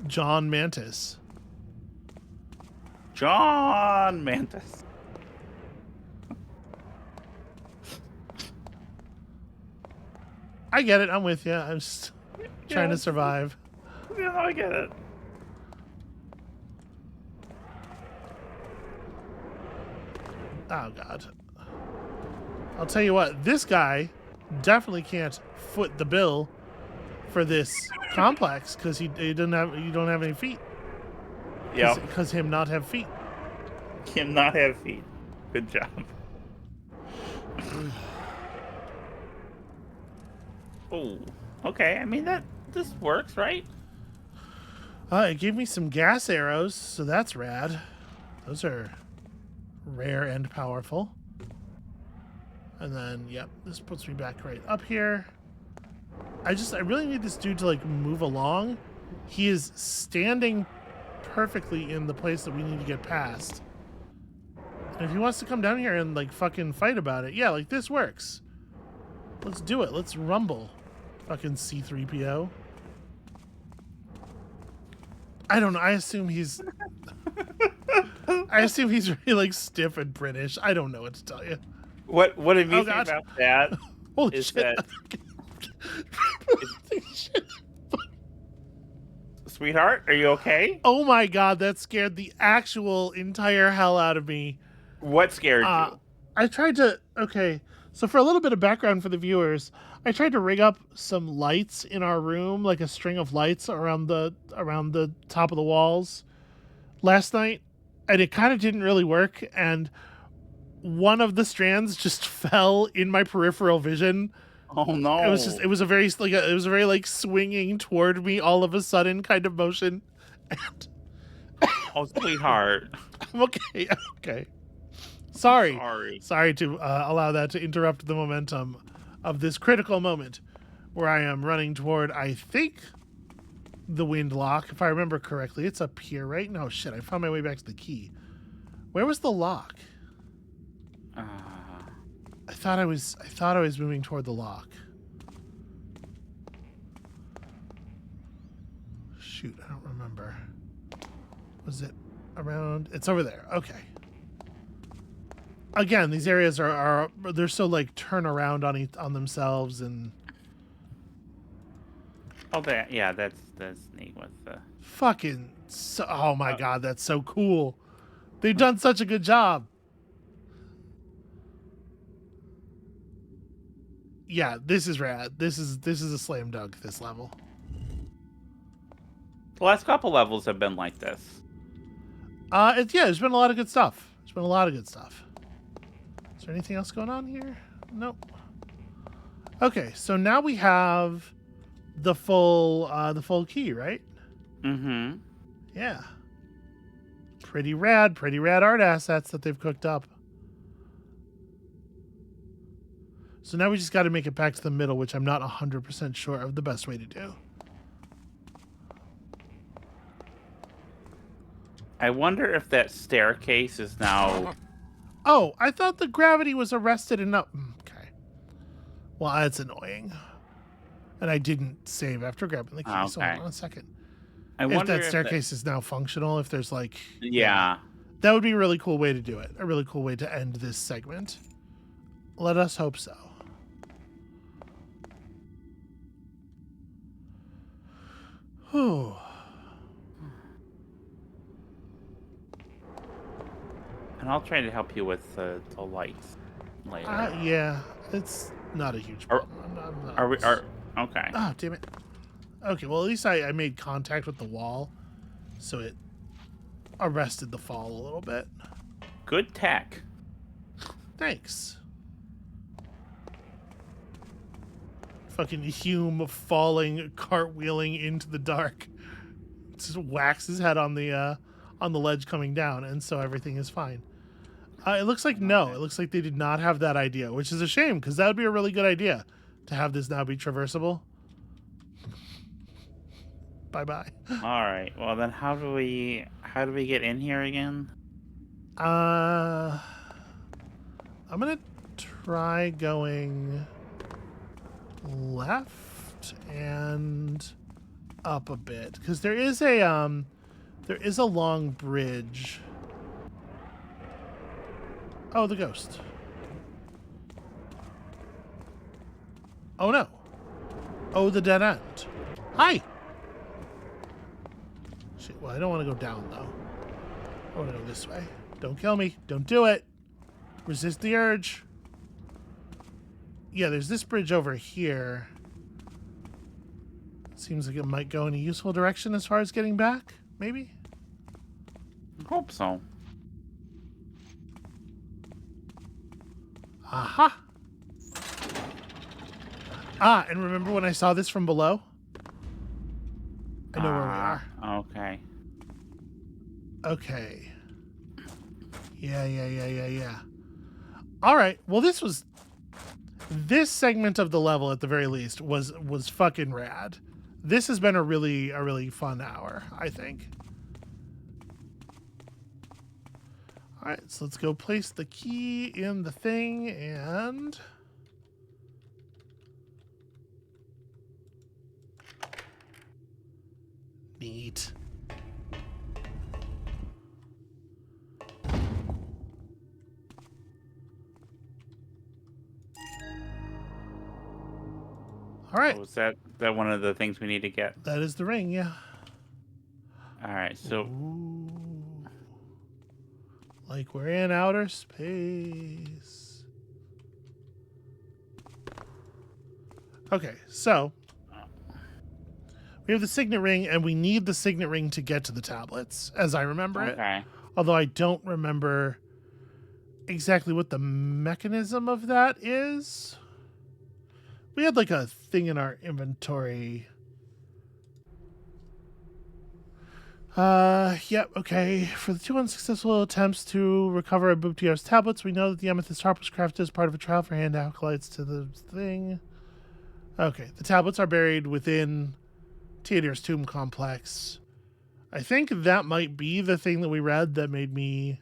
John Mantis. John Mantis. I get it. I'm with you. I'm just trying to survive. Yeah, I get it. Oh God. I'll tell you what. This guy definitely can't foot the bill for this complex because you don't have any feet. Yeah. Because him not have feet. Him not have feet. Good job. Oh, okay. I mean this works, right? It gave me some gas arrows, so that's rad. Those are rare and powerful. And then, yep, this puts me back right up here. I really need this dude to like move along. He is standing perfectly in the place that we need to get past. And if he wants to come down here and like fucking fight about it, yeah, like this works. Let's do it. Let's rumble. Fucking C-3PO. I don't know. I assume he's really like stiff and British. I don't know what to tell you. What amusing about that Holy is shit. that Sweetheart, are you okay? Oh my God, that scared the actual entire hell out of me. What scared you? I tried to so for a little bit of background for the viewers, I tried to rig up some lights in our room, like a string of lights around the top of the walls last night, and it kind of didn't really work, and one of the strands just fell in my peripheral vision. Oh no. It was a very swinging toward me all of a sudden kind of motion. And oh, sweetheart. I'm okay. I'm okay. Sorry to allow that to interrupt the momentum of this critical moment where I am running toward, I think, the wind lock, if I remember correctly. It's up here, right? No, shit, I found my way back to the key. Where was the lock? I thought I was moving toward the lock. Shoot, I don't remember. Was it around? It's over there. Okay. Again, these areas are they're so like turn around on themselves and. Oh, that's neat with the Fucking. Oh my god, that's so cool. They've done such a good job. Yeah, this is rad. This is a slam dunk. This level. The last couple levels have been like this. There's been a lot of good stuff. There's been a lot of good stuff. Is there anything else going on here? Nope. Okay, so now we have the full key, right? Mm-hmm. Yeah. Pretty rad art assets that they've cooked up. So now we just got to make it back to the middle, which I'm not 100% sure of the best way to do. I wonder if that staircase is now... Oh, I thought the gravity was arrested and not... Okay. Well, that's annoying. And I didn't save after grabbing the key, so hold on a second. I if wonder that staircase is now functional, if there's like... Yeah. That would be a really cool way to do it. A really cool way to end this segment. Let us hope so. Whew. And I'll try to help you with the lights later. Yeah, it's not a huge problem. Okay. Oh, damn it. Okay, well, at least I made contact with the wall, so it arrested the fall a little bit. Good tech. Thanks. Fucking Hume falling, cartwheeling into the dark. Just whacks his head on the ledge coming down, and so everything is fine. It looks like no. It looks like they did not have that idea, which is a shame, because that would be a really good idea, to have this now be traversable. Bye-bye. All right. Well, then how do we get in here again? I'm gonna try going left and up a bit, because there is a long bridge. Oh, the ghost. Oh no. Oh, the dead end. Hi. Shit, well, I don't want to go down though. I want to go this way. Don't kill me. Don't do it. Resist the urge. Yeah, there's this bridge over here. Seems like it might go in a useful direction as far as getting back, maybe? I hope so. Aha! Ah, and remember when I saw this from below? I know where we are. Okay. Okay. Yeah. All right. Well, this segment of the level, at the very least, was fucking rad. This has been a really fun hour, I think. All right, so let's go place the key in the thing and... Neat. All right. Oh, is that one of the things we need to get? That is the ring, yeah. All right, so... Ooh. Like we're in outer space. Okay, so we have the signet ring, and we need the signet ring to get to the tablets, as I remember it. Although I don't remember exactly what the mechanism of that is. We had like a thing in our inventory. Yep, okay. For the 2 unsuccessful attempts to recover Abubtiar's tablets, we know that the amethyst harp was crafted as part of a trial for hand acolytes to the thing. Okay, the tablets are buried within Theater's Tomb Complex. I think that might be the thing that we read that made me...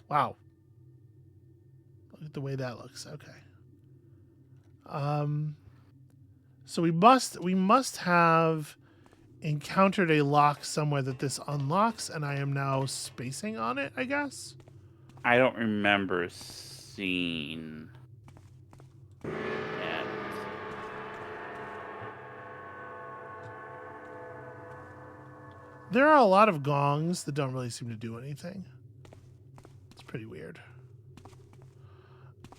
Wow. Look at the way that looks. Okay. So we must have encountered a lock somewhere that this unlocks, and I am now spacing on it, I guess. I don't remember seeing it. There are a lot of gongs that don't really seem to do anything. It's pretty weird.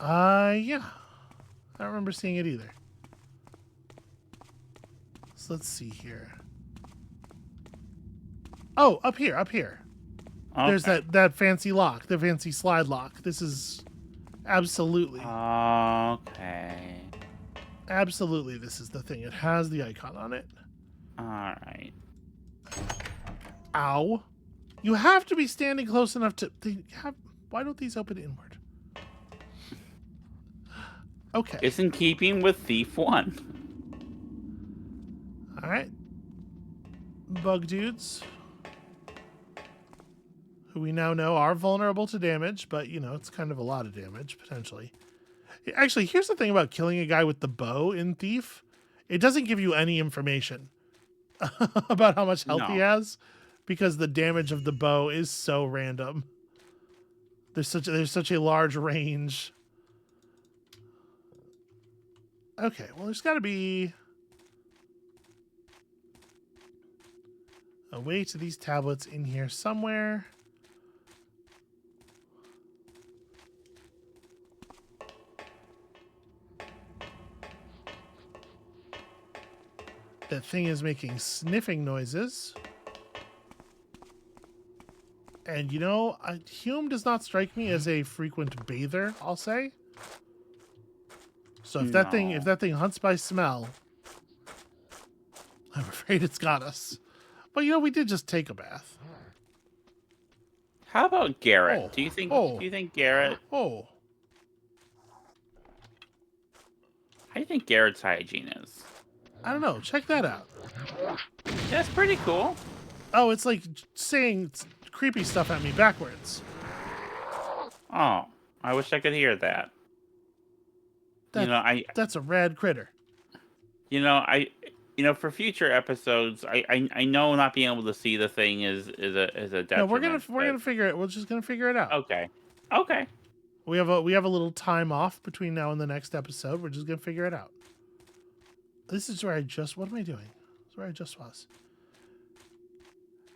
Yeah. I don't remember seeing it either. So let's see here. Oh, up here. Okay. There's that fancy lock, the fancy slide lock. This is absolutely. Okay. Absolutely, this is the thing. It has the icon on it. All right. Ow. You have to be standing close enough to... Why don't these open inward? Okay. It's in keeping with Thief 1. Alright. Bug dudes. Who we now know are vulnerable to damage, but, you know, it's kind of a lot of damage, potentially. Actually, here's the thing about killing a guy with the bow in Thief. It doesn't give you any information about how much health he has, because the damage of the bow is so random. There's such a large range. Okay, well, there's got to be a way to these tablets in here somewhere. That thing is making sniffing noises. And, you know, Hume does not strike me as a frequent bather, I'll say. So if that thing hunts by smell, I'm afraid it's got us. But, you know, we did just take a bath. How about Garrett? Oh. Do you think Garrett? Oh. How do you think Garrett's hygiene is? I don't know. Check that out. That's pretty cool. Oh, it's like saying creepy stuff at me backwards. Oh, I wish I could hear that. That's a rad critter. For future episodes, I know not being able to see the thing is a detriment. No, we're gonna figure it. We're just gonna figure it out. Okay. We have a little time off between now and the next episode. We're just gonna figure it out. This is where what am I doing? This is where I just was.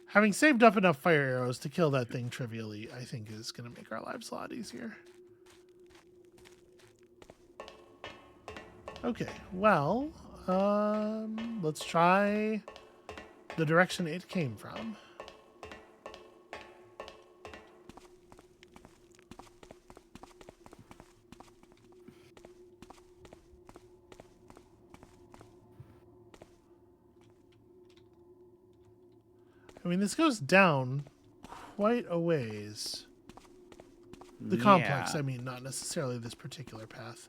Having saved up enough fire arrows to kill that thing trivially, I think is gonna make our lives a lot easier. Okay, well, let's try the direction it came from. I mean, this goes down quite a ways. The complex, I mean, not necessarily this particular path.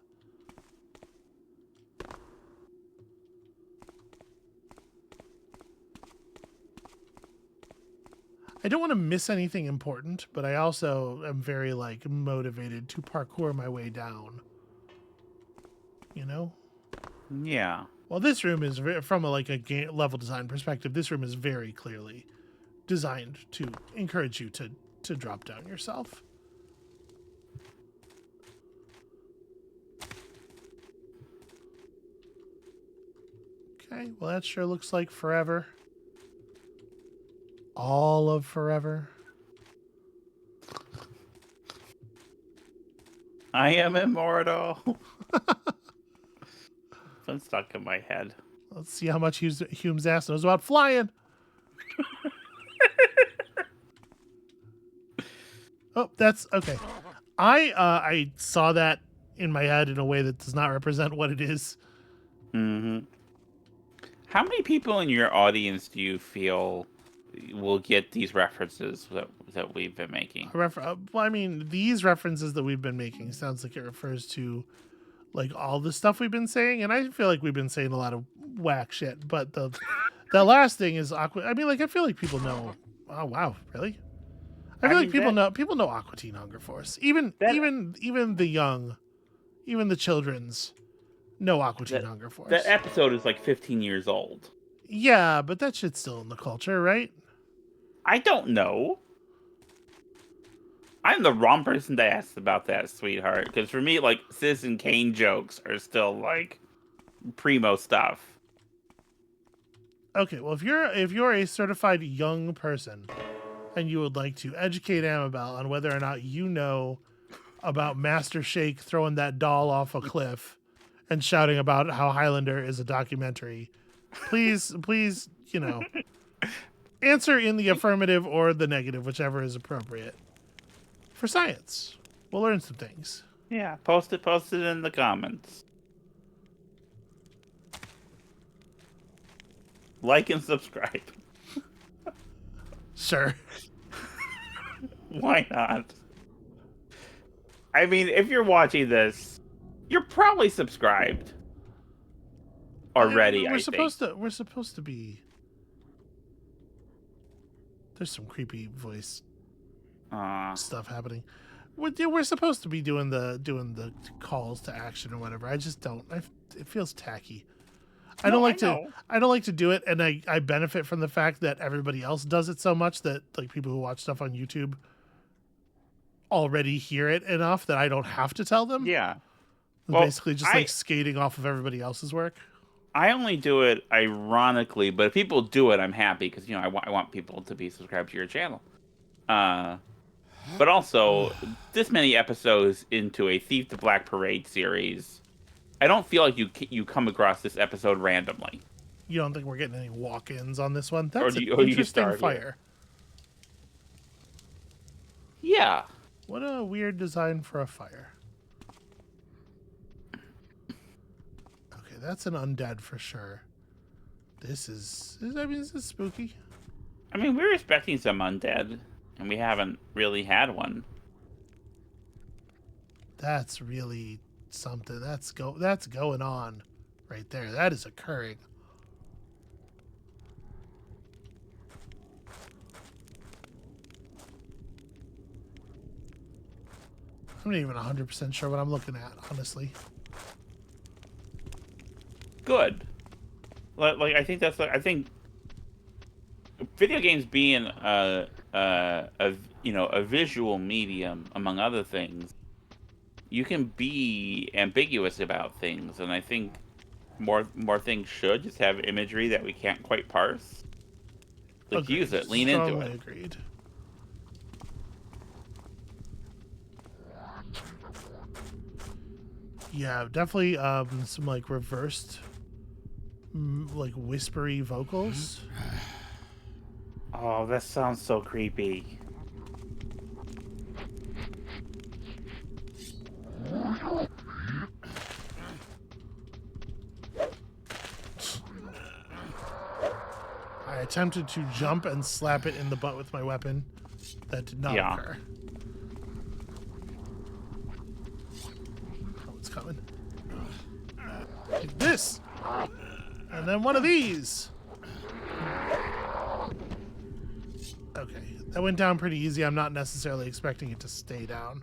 I don't want to miss anything important, but I also am very, motivated to parkour my way down. You know? Yeah. Well, this room is, from a game level design perspective, this room is very clearly designed to encourage you to drop down yourself. Okay, well, that sure looks like forever. All of forever. I am immortal. It's been stuck in my head. Let's see how much Hume's ass knows about flying. Oh, that's okay. I saw that in my head in a way that does not represent what it is. Mm-hmm. How many people in your audience do you feel will get these references that we've been making? Well, I mean, these references that we've been making sounds like it refers to all the stuff we've been saying, and I feel like we've been saying a lot of whack shit, but the The last thing is aqua. I mean, like I feel like people know. Oh wow, really? I feel like people know Aqua Teen Hunger Force. Even the young, even the children's know Aqua Teen Hunger That Force. episode is like 15 years old. Yeah, but that shit's still in the culture, right? I don't know. I'm the wrong person to ask about that, sweetheart. Because for me, like, Citizen Kane jokes are still, like, primo stuff. Okay, well, if you're a certified young person and you would like to educate Amabel on whether or not you know about Master Shake throwing that doll off a cliff and shouting about how Highlander is a documentary, please, answer in the affirmative or the negative, whichever is appropriate. For science, we'll learn some things. Yeah, post it in the comments. Like and subscribe. Sure. Why not? I mean, if you're watching this, you're probably subscribed already. We're supposed to be. There's some creepy voice stuff happening. We're supposed to be doing the calls to action or whatever. I just don't. It feels tacky. I don't like to do it, and I benefit from the fact that everybody else does it so much that like people who watch stuff on YouTube already hear it enough that I don't have to tell them. Yeah. Well, basically just like skating off of everybody else's work. I only do it ironically, but if people do it, I'm happy because I want people to be subscribed to your channel. But also, this many episodes into a Thief the Black Parade series, I don't feel like you come across this episode randomly. You don't think we're getting any walk-ins on this one? That's an interesting interesting fire. Yeah. What a weird design for a fire. Okay, that's an undead for sure. This is spooky. I mean, we're expecting some undead, and we haven't really had one. That's really something. That's going on right there. That is occurring. I'm not even 100% sure what I'm looking at, honestly. Good. Like I think video games being a visual medium, among other things, you can be ambiguous about things, and I think more things should just have imagery that we can't quite parse. Like, use it, lean into it. Agreed. Yeah, definitely some like reversed like whispery vocals. Oh, that sounds so creepy. I attempted to jump and slap it in the butt with my weapon. That did not occur. Oh, it's coming. Like this! And then one of these! Okay, that went down pretty easy. I'm not necessarily expecting it to stay down.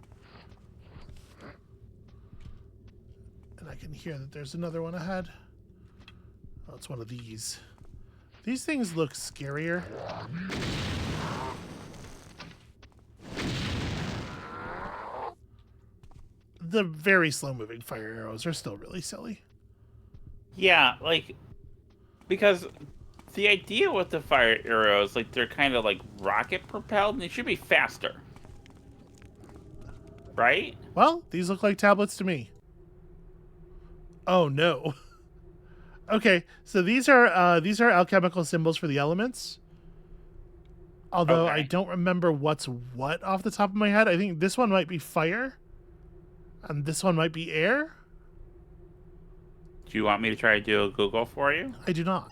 And I can hear that there's another one ahead. Oh, it's one of these. These things look scarier. The very slow-moving fire arrows are still really silly. Yeah, like, because the idea with the fire arrows, like, they're kind of like rocket propelled, and they should be faster. Right? Well, these look like tablets to me. Oh no. Okay, so these are alchemical symbols for the elements. Although I don't remember what's what off the top of my head. I think this one might be fire. And this one might be air. Do you want me to try to do a Google for you? I do not.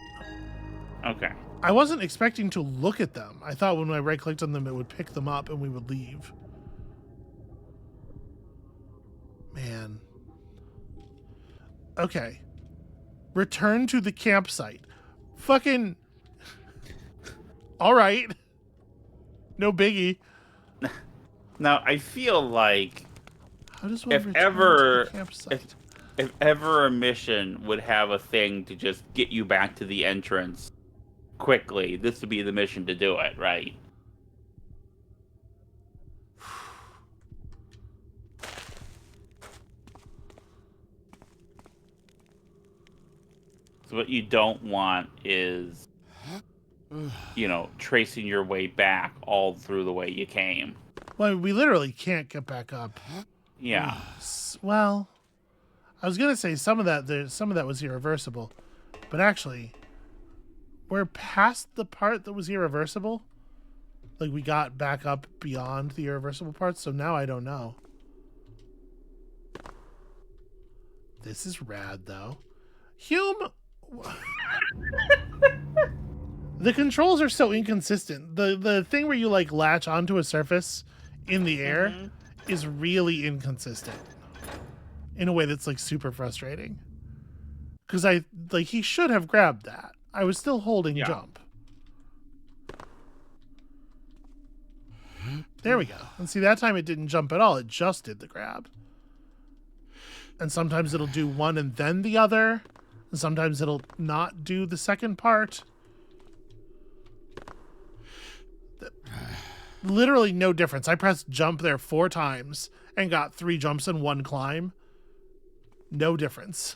Okay. I wasn't expecting to look at them. I thought when I right-clicked on them, it would pick them up and we would leave. Man. Okay. Return to the campsite. Fucking All right. No biggie. Now, I feel like How does one if return to ever, the campsite? if ever a mission would have a thing to just get you back to the entrance quickly, this would be the mission to do it, right? So what you don't want is, tracing your way back all through the way you came. Well, we literally can't get back up. Yeah. Well, I was gonna say some of that was irreversible, but actually, we're past the part that was irreversible. Like we got back up beyond the irreversible parts, so now I don't know. This is rad, though. Hume. The controls are so inconsistent. The thing where you like latch onto a surface in the air is really inconsistent in a way that's like super frustrating. Because he should have grabbed that. I was still holding jump. There we go. And see, that time it didn't jump at all. It just did the grab. And sometimes it'll do one and then the other. And sometimes it'll not do the second part. Literally no difference. I pressed jump there 4 times and got 3 jumps and 1 climb. No difference.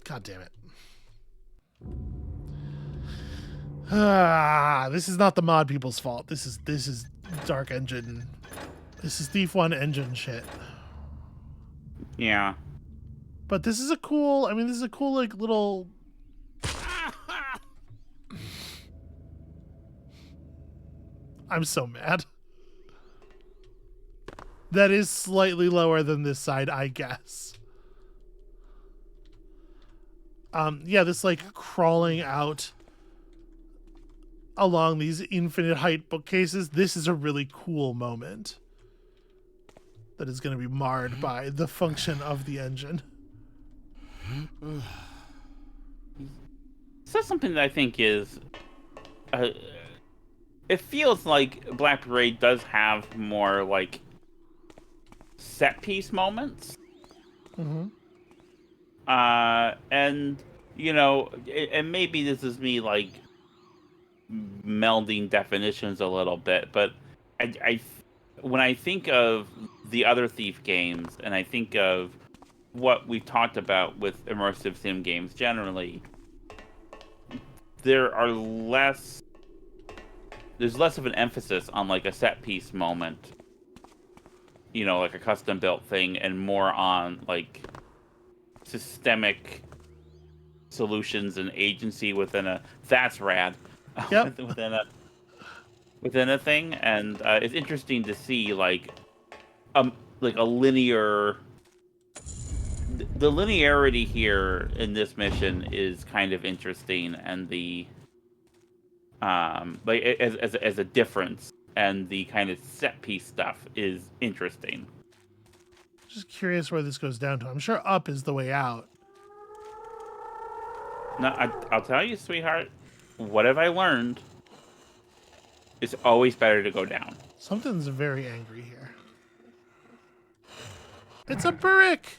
God damn it. This is not the mod people's fault. This is Dark Engine. This is Thief 1 engine shit. Yeah. But this is a cool, like little... I'm so mad. That is slightly lower than this side, I guess. Yeah, this like crawling out along these infinite height bookcases. This is a really cool moment that is going to be marred by the function of the engine. So something that I think is... it feels like Black Parade does have more, like, set-piece moments. Mm-hmm. And, and maybe this is me, like, melding definitions a little bit, but when I think of the other Thief games, and I think of what we've talked about with immersive sim games generally, there's less of an emphasis on like a set piece moment, like a custom built thing, and more on like systemic solutions and agency that's rad. Yep. within a thing. And it's interesting to see like a linear. The linearity here in this mission is kind of interesting, and the like as a difference, and the kind of set piece stuff is interesting. Just curious where this goes down to. I'm sure up is the way out. No, I'll tell you, sweetheart. What have I learned? It's always better to go down. Something's very angry here. It's a Burrick!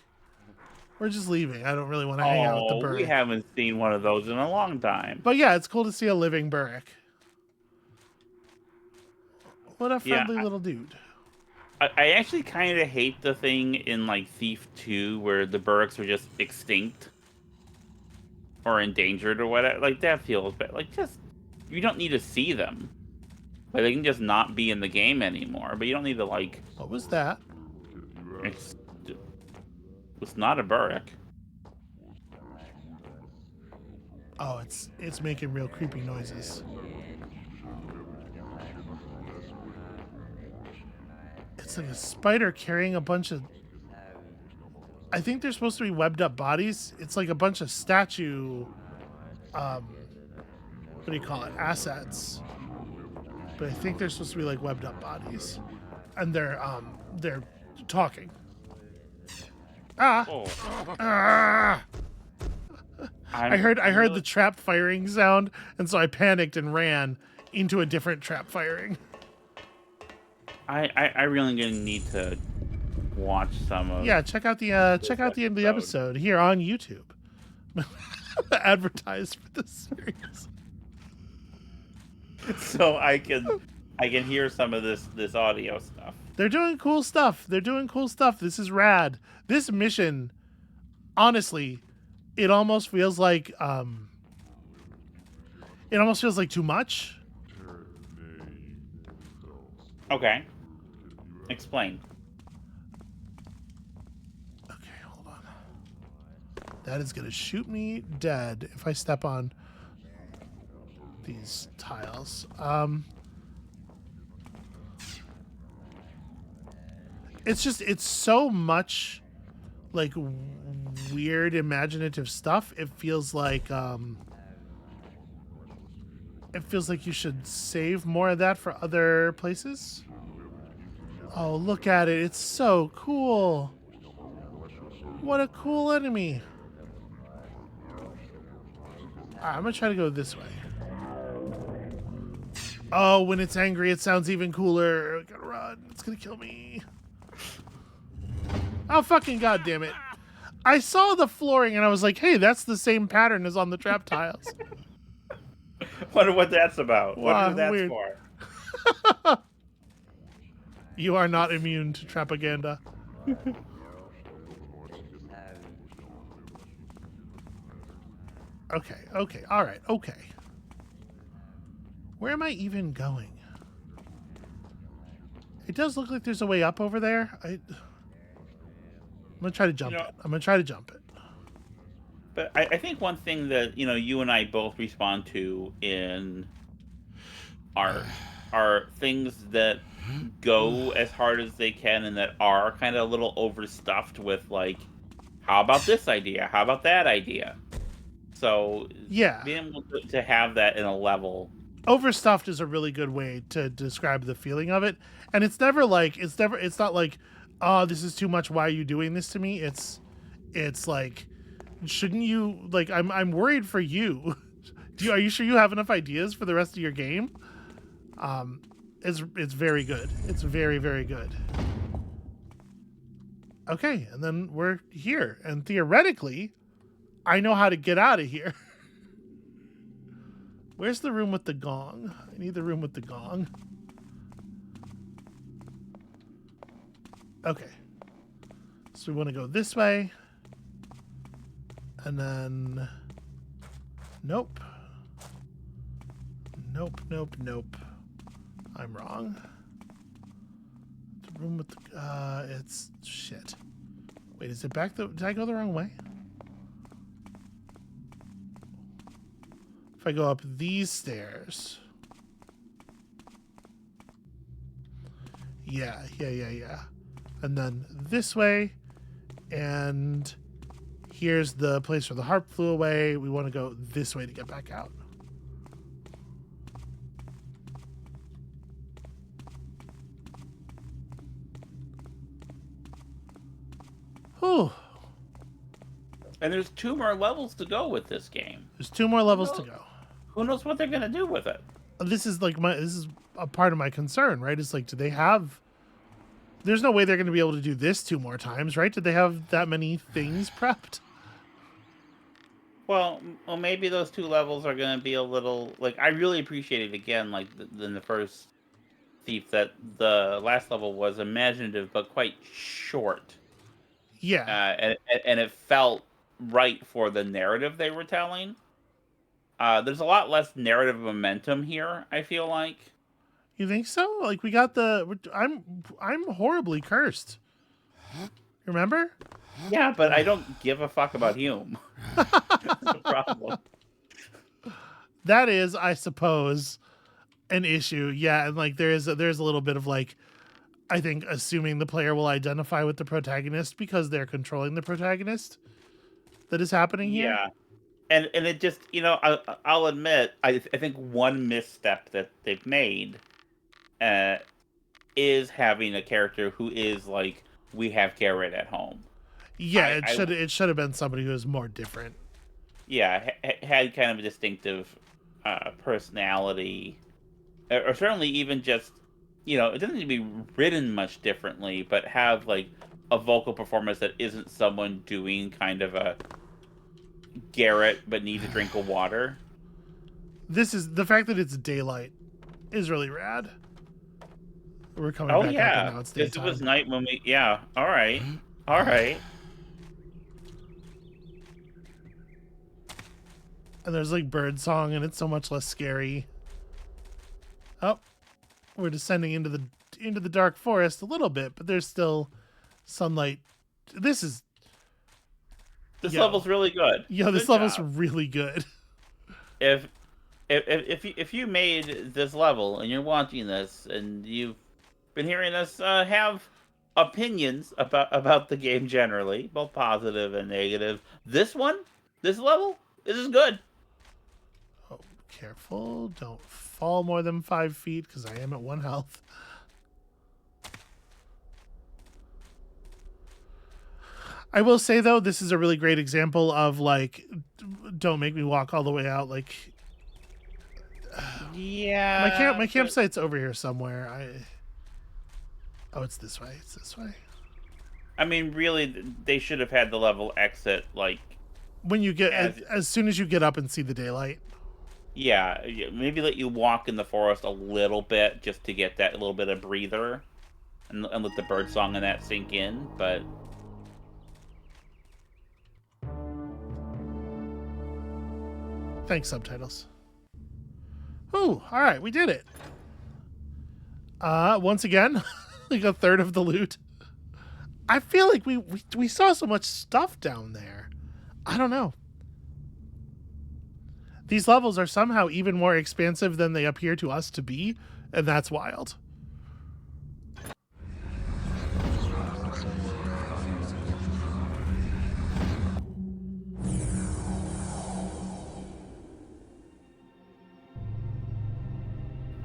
We're just leaving. I don't really want to hang out with the Burrick. We haven't seen one of those in a long time. But yeah, it's cool to see a living Burrick. What a friendly little dude. I actually kind of hate the thing in like Thief 2 where the Burricks are just extinct or endangered or whatever. Like, that feels bad. Like, just, you don't need to see them. Like, they can just not be in the game anymore, but you don't need to, like... What was that? It's not a Burrick. Oh, it's making real creepy noises. It's like a spider carrying a bunch of... I think they're supposed to be webbed up bodies. It's like a bunch of statue... what do you call it? Assets. But I think they're supposed to be like webbed up bodies. And they're talking. Ah! Oh. Ah! I heard really, the trap firing sound, and so I panicked and ran into a different trap firing. I really gonna need to watch some of. Yeah, check out the end of the episode here on YouTube. Advertised for this series. So I can hear some of this audio stuff. They're doing cool stuff. This is rad. This mission, honestly, it almost feels like too much. Okay. Explain. Okay, hold on. That is gonna shoot me dead if I step on these tiles. It's so much like weird imaginative stuff. It feels like you should save more of that for other places. Oh, look at it. It's so cool. What a cool enemy. Alright, I'm gonna try to go this way. Oh, when it's angry, it sounds even cooler. I gotta run. It's gonna kill me. Oh, fucking goddamn it. I saw the flooring and I was like, hey, that's the same pattern as on the trap tiles. Wonder what that's about. What that's weird. for. You are not immune to trapaganda. Okay, alright, okay. Where am I even going? It does look like there's a way up over there. I'm gonna try to jump it. But I think one thing that you and I both respond to in are things that go as hard as they can and that are kind of a little overstuffed with like, how about this idea? How about that idea? So yeah, being able to have that in a level. Overstuffed is a really good way to describe the feeling of it, and it's not like, oh, this is too much. Why are you doing this to me? It's like, shouldn't you, like, I'm worried for you. Are you sure you have enough ideas for the rest of your game? It's very good. It's very, very good. Okay, and then we're here, and theoretically, I know how to get out of here. Where's the room with the gong? I need the room with the gong. Okay. So we want to go this way. And then... Nope. Nope. I'm wrong. The room with the... it's... Shit. Wait, is it back the... Did I go the wrong way? If I go up these stairs... Yeah. And then this way, and here's the place where the harp flew away. We want to go this way to get back out. Whew. And there's 2 more levels to go with this game. There's 2 more levels to go. Who knows what they're gonna do with it? This is a part of my concern, right? It's like, do they have... There's no way they're going to be able to do this 2 more times, right? Did they have that many things prepped? Well, maybe those 2 levels are going to be a little... Like, I really appreciated, again, like, in the first Thief, that the last level was imaginative, but quite short. Yeah. And it felt right for the narrative they were telling. There's a lot less narrative momentum here, I feel like. You think so? Like, we got the... I'm horribly cursed. Remember? Yeah, but I don't give a fuck about Hume. That's the problem. That is, I suppose, an issue. Yeah, and like there's a little bit of like, I think, assuming the player will identify with the protagonist because they're controlling the protagonist that is happening here. Yeah. And it just, I'll admit, I think one misstep that they've made is having a character who is like, we have Garrett at home. Yeah, it should have been somebody who is more different. yeah, had kind of a distinctive personality, or certainly even just, it doesn't need to be written much differently, but have like a vocal performance that isn't someone doing kind of a Garrett but needs a drink of water. This is the fact that it's daylight is really rad. We're coming Oh back up and yeah, now it's because it was daytime. night when we. Yeah. All right. All right. And there's like bird song and it's so much less scary. Oh, we're descending into the dark forest a little bit, but there's still sunlight. This is This yo, level's really good. this Good level's job. really good. If if you made this level and you're watching this and you've been hearing us have opinions about the game generally, both positive and negative, this level, this is good. Oh, careful! Don't fall more than 5 feet because I am at 1 health. I will say though, this is a really great example of like, don't make me walk all the way out. Like, Yeah. my campsite's over here somewhere. Oh, it's this way. It's this way. I mean, really, they should have had the level exit like When you get as as soon as you get up and see the daylight. yeah, maybe let you walk in the forest a little bit just to get that little bit of breather, and let the bird song and that sink in. But Thanks, subtitles. Ooh, all right, we did it. Once again, like a third of the loot. I feel like we saw so much stuff down there. I don't know. These levels are somehow even more expansive than they appear to us to be, and that's wild.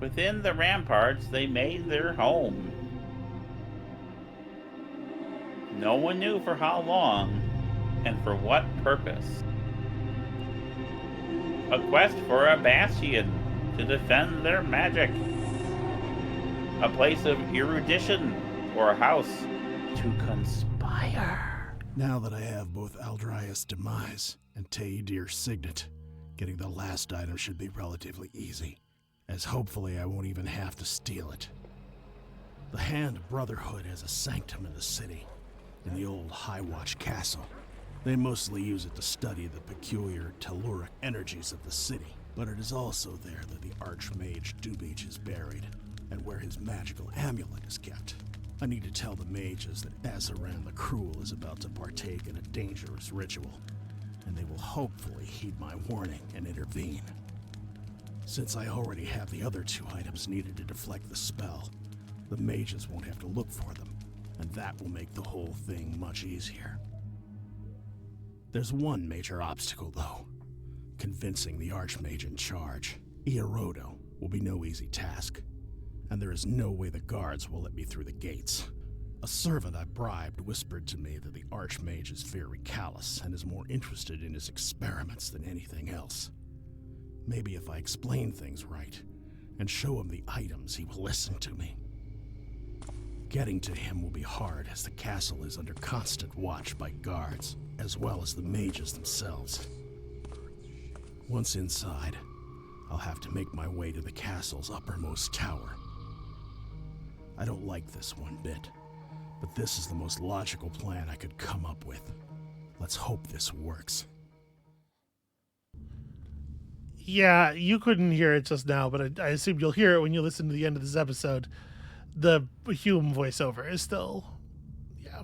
within the ramparts, they made their home. No one knew for how long and for what purpose. A quest for a bastion to defend their magic. A place of erudition or a house to conspire. Now that I have both Aldrias' demise and Teidir's signet, getting the last item should be relatively easy, as hopefully I won't even have to steal it. The Hand Brotherhood has a sanctum in the city, in the old High Watch Castle. They mostly use it to study the peculiar telluric energies of the city, but it is also there that the Archmage Dubich is buried, and where his magical amulet is kept. I need to tell the mages that Azaran the Cruel is about to partake in a dangerous ritual, and they will hopefully heed my warning and intervene. Since I already have the other 2 items needed to deflect the spell, the mages won't have to look for them, and that will make the whole thing much easier. There's one major obstacle, though. Convincing the Archmage in charge, Ierodo, will be no easy task, and there is no way the guards will let me through the gates. A servant I bribed whispered to me that the Archmage is very callous and is more interested in his experiments than anything else. Maybe if I explain things right and show him the items, he will listen to me. Getting to him will be hard, as the castle is under constant watch by guards, as well as the mages themselves. Once inside, I'll have to make my way to the castle's uppermost tower. I don't like this one bit, but this is the most logical plan I could come up with. Let's hope this works. Yeah, you couldn't hear it just now, but I assume you'll hear it when you listen to the end of this episode. The Hume voiceover is still, yeah.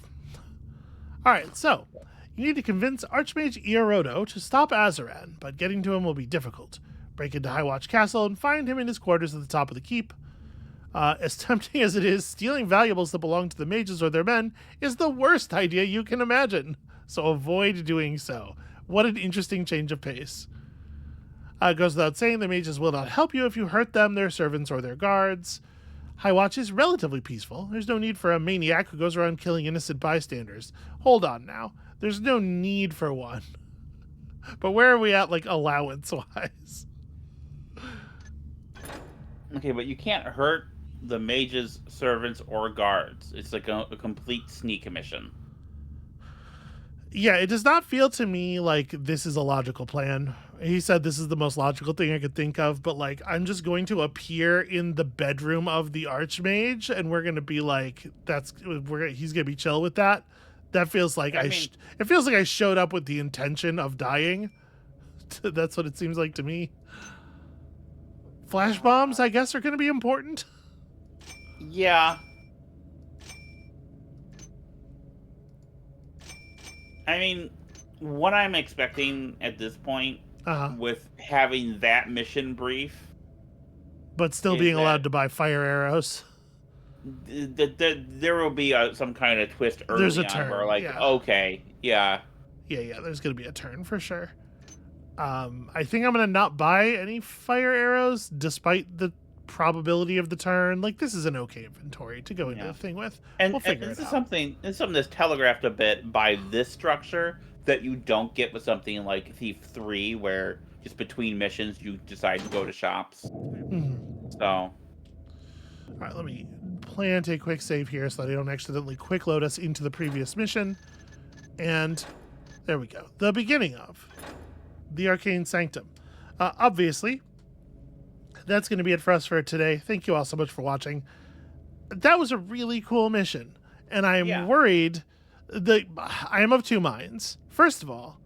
All right, so you need to convince Archmage Ierodo to stop Azaran, but getting to him will be difficult. Break into Highwatch Castle and find him in his quarters at the top of the keep. As tempting as it is, stealing valuables that belong to the mages or their men is the worst idea you can imagine, so avoid doing so. What an interesting change of pace. It goes without saying, the mages will not help you if you hurt them, their servants, or their guards. Highwatch is relatively peaceful. There's no need for a maniac who goes around killing innocent bystanders. Hold on now. There's no need for one. But where are we at, like, allowance-wise? Okay, but you can't hurt the mages, servants, or guards. It's like a complete sneak mission. Yeah, it does not feel to me like this is a logical plan. He said this is the most logical thing I could think of, but like I'm just going to appear in the bedroom of the archmage, and we're gonna be like, he's gonna be chill with that. That feels like it feels like I showed up with the intention of dying. That's what it seems like to me. Flash bombs, I guess, are gonna be important. Yeah. I mean, what I'm expecting at this point with having that mission brief, but still being allowed to buy fire arrows. There will be some kind of twist early There's a on turn, where, like, yeah. okay, yeah. Yeah, there's going to be a turn for sure. I think I'm going to not buy any fire arrows, despite the probability of the turn. Like, this is an okay inventory to go into the thing with. And we'll figure this it is out. something that's telegraphed a bit by this structure that you don't get with something like Thief 3, where just between missions you decide to go to shops. So, all right, let me plant a quick save here so that I don't accidentally quick load us into the previous mission. And there we go. The beginning of the Arcane Sanctum. Obviously, that's going to be it for us for today. Thank you all so much for watching. That was a really cool mission, and I'm worried that I am of two minds. First of all,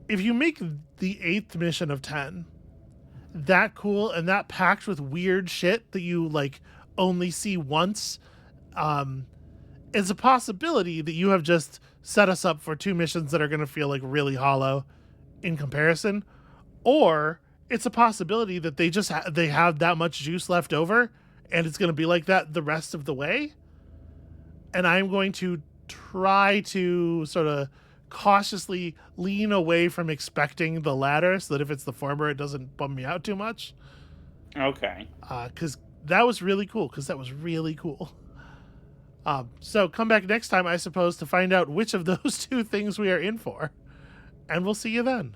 if you make the 8th mission of 10 that cool and that packed with weird shit that you like only see once, it's a possibility that you have just set us up for 2 missions that are going to feel like really hollow in comparison, or it's a possibility that they just they have that much juice left over and it's going to be like that the rest of the way. And I'm going to try to sort of cautiously lean away from expecting the latter, so that if it's the former, it doesn't bum me out too much. Okay. Because that was really cool. So come back next time, I suppose, to find out which of those 2 things we are in for. And we'll see you then.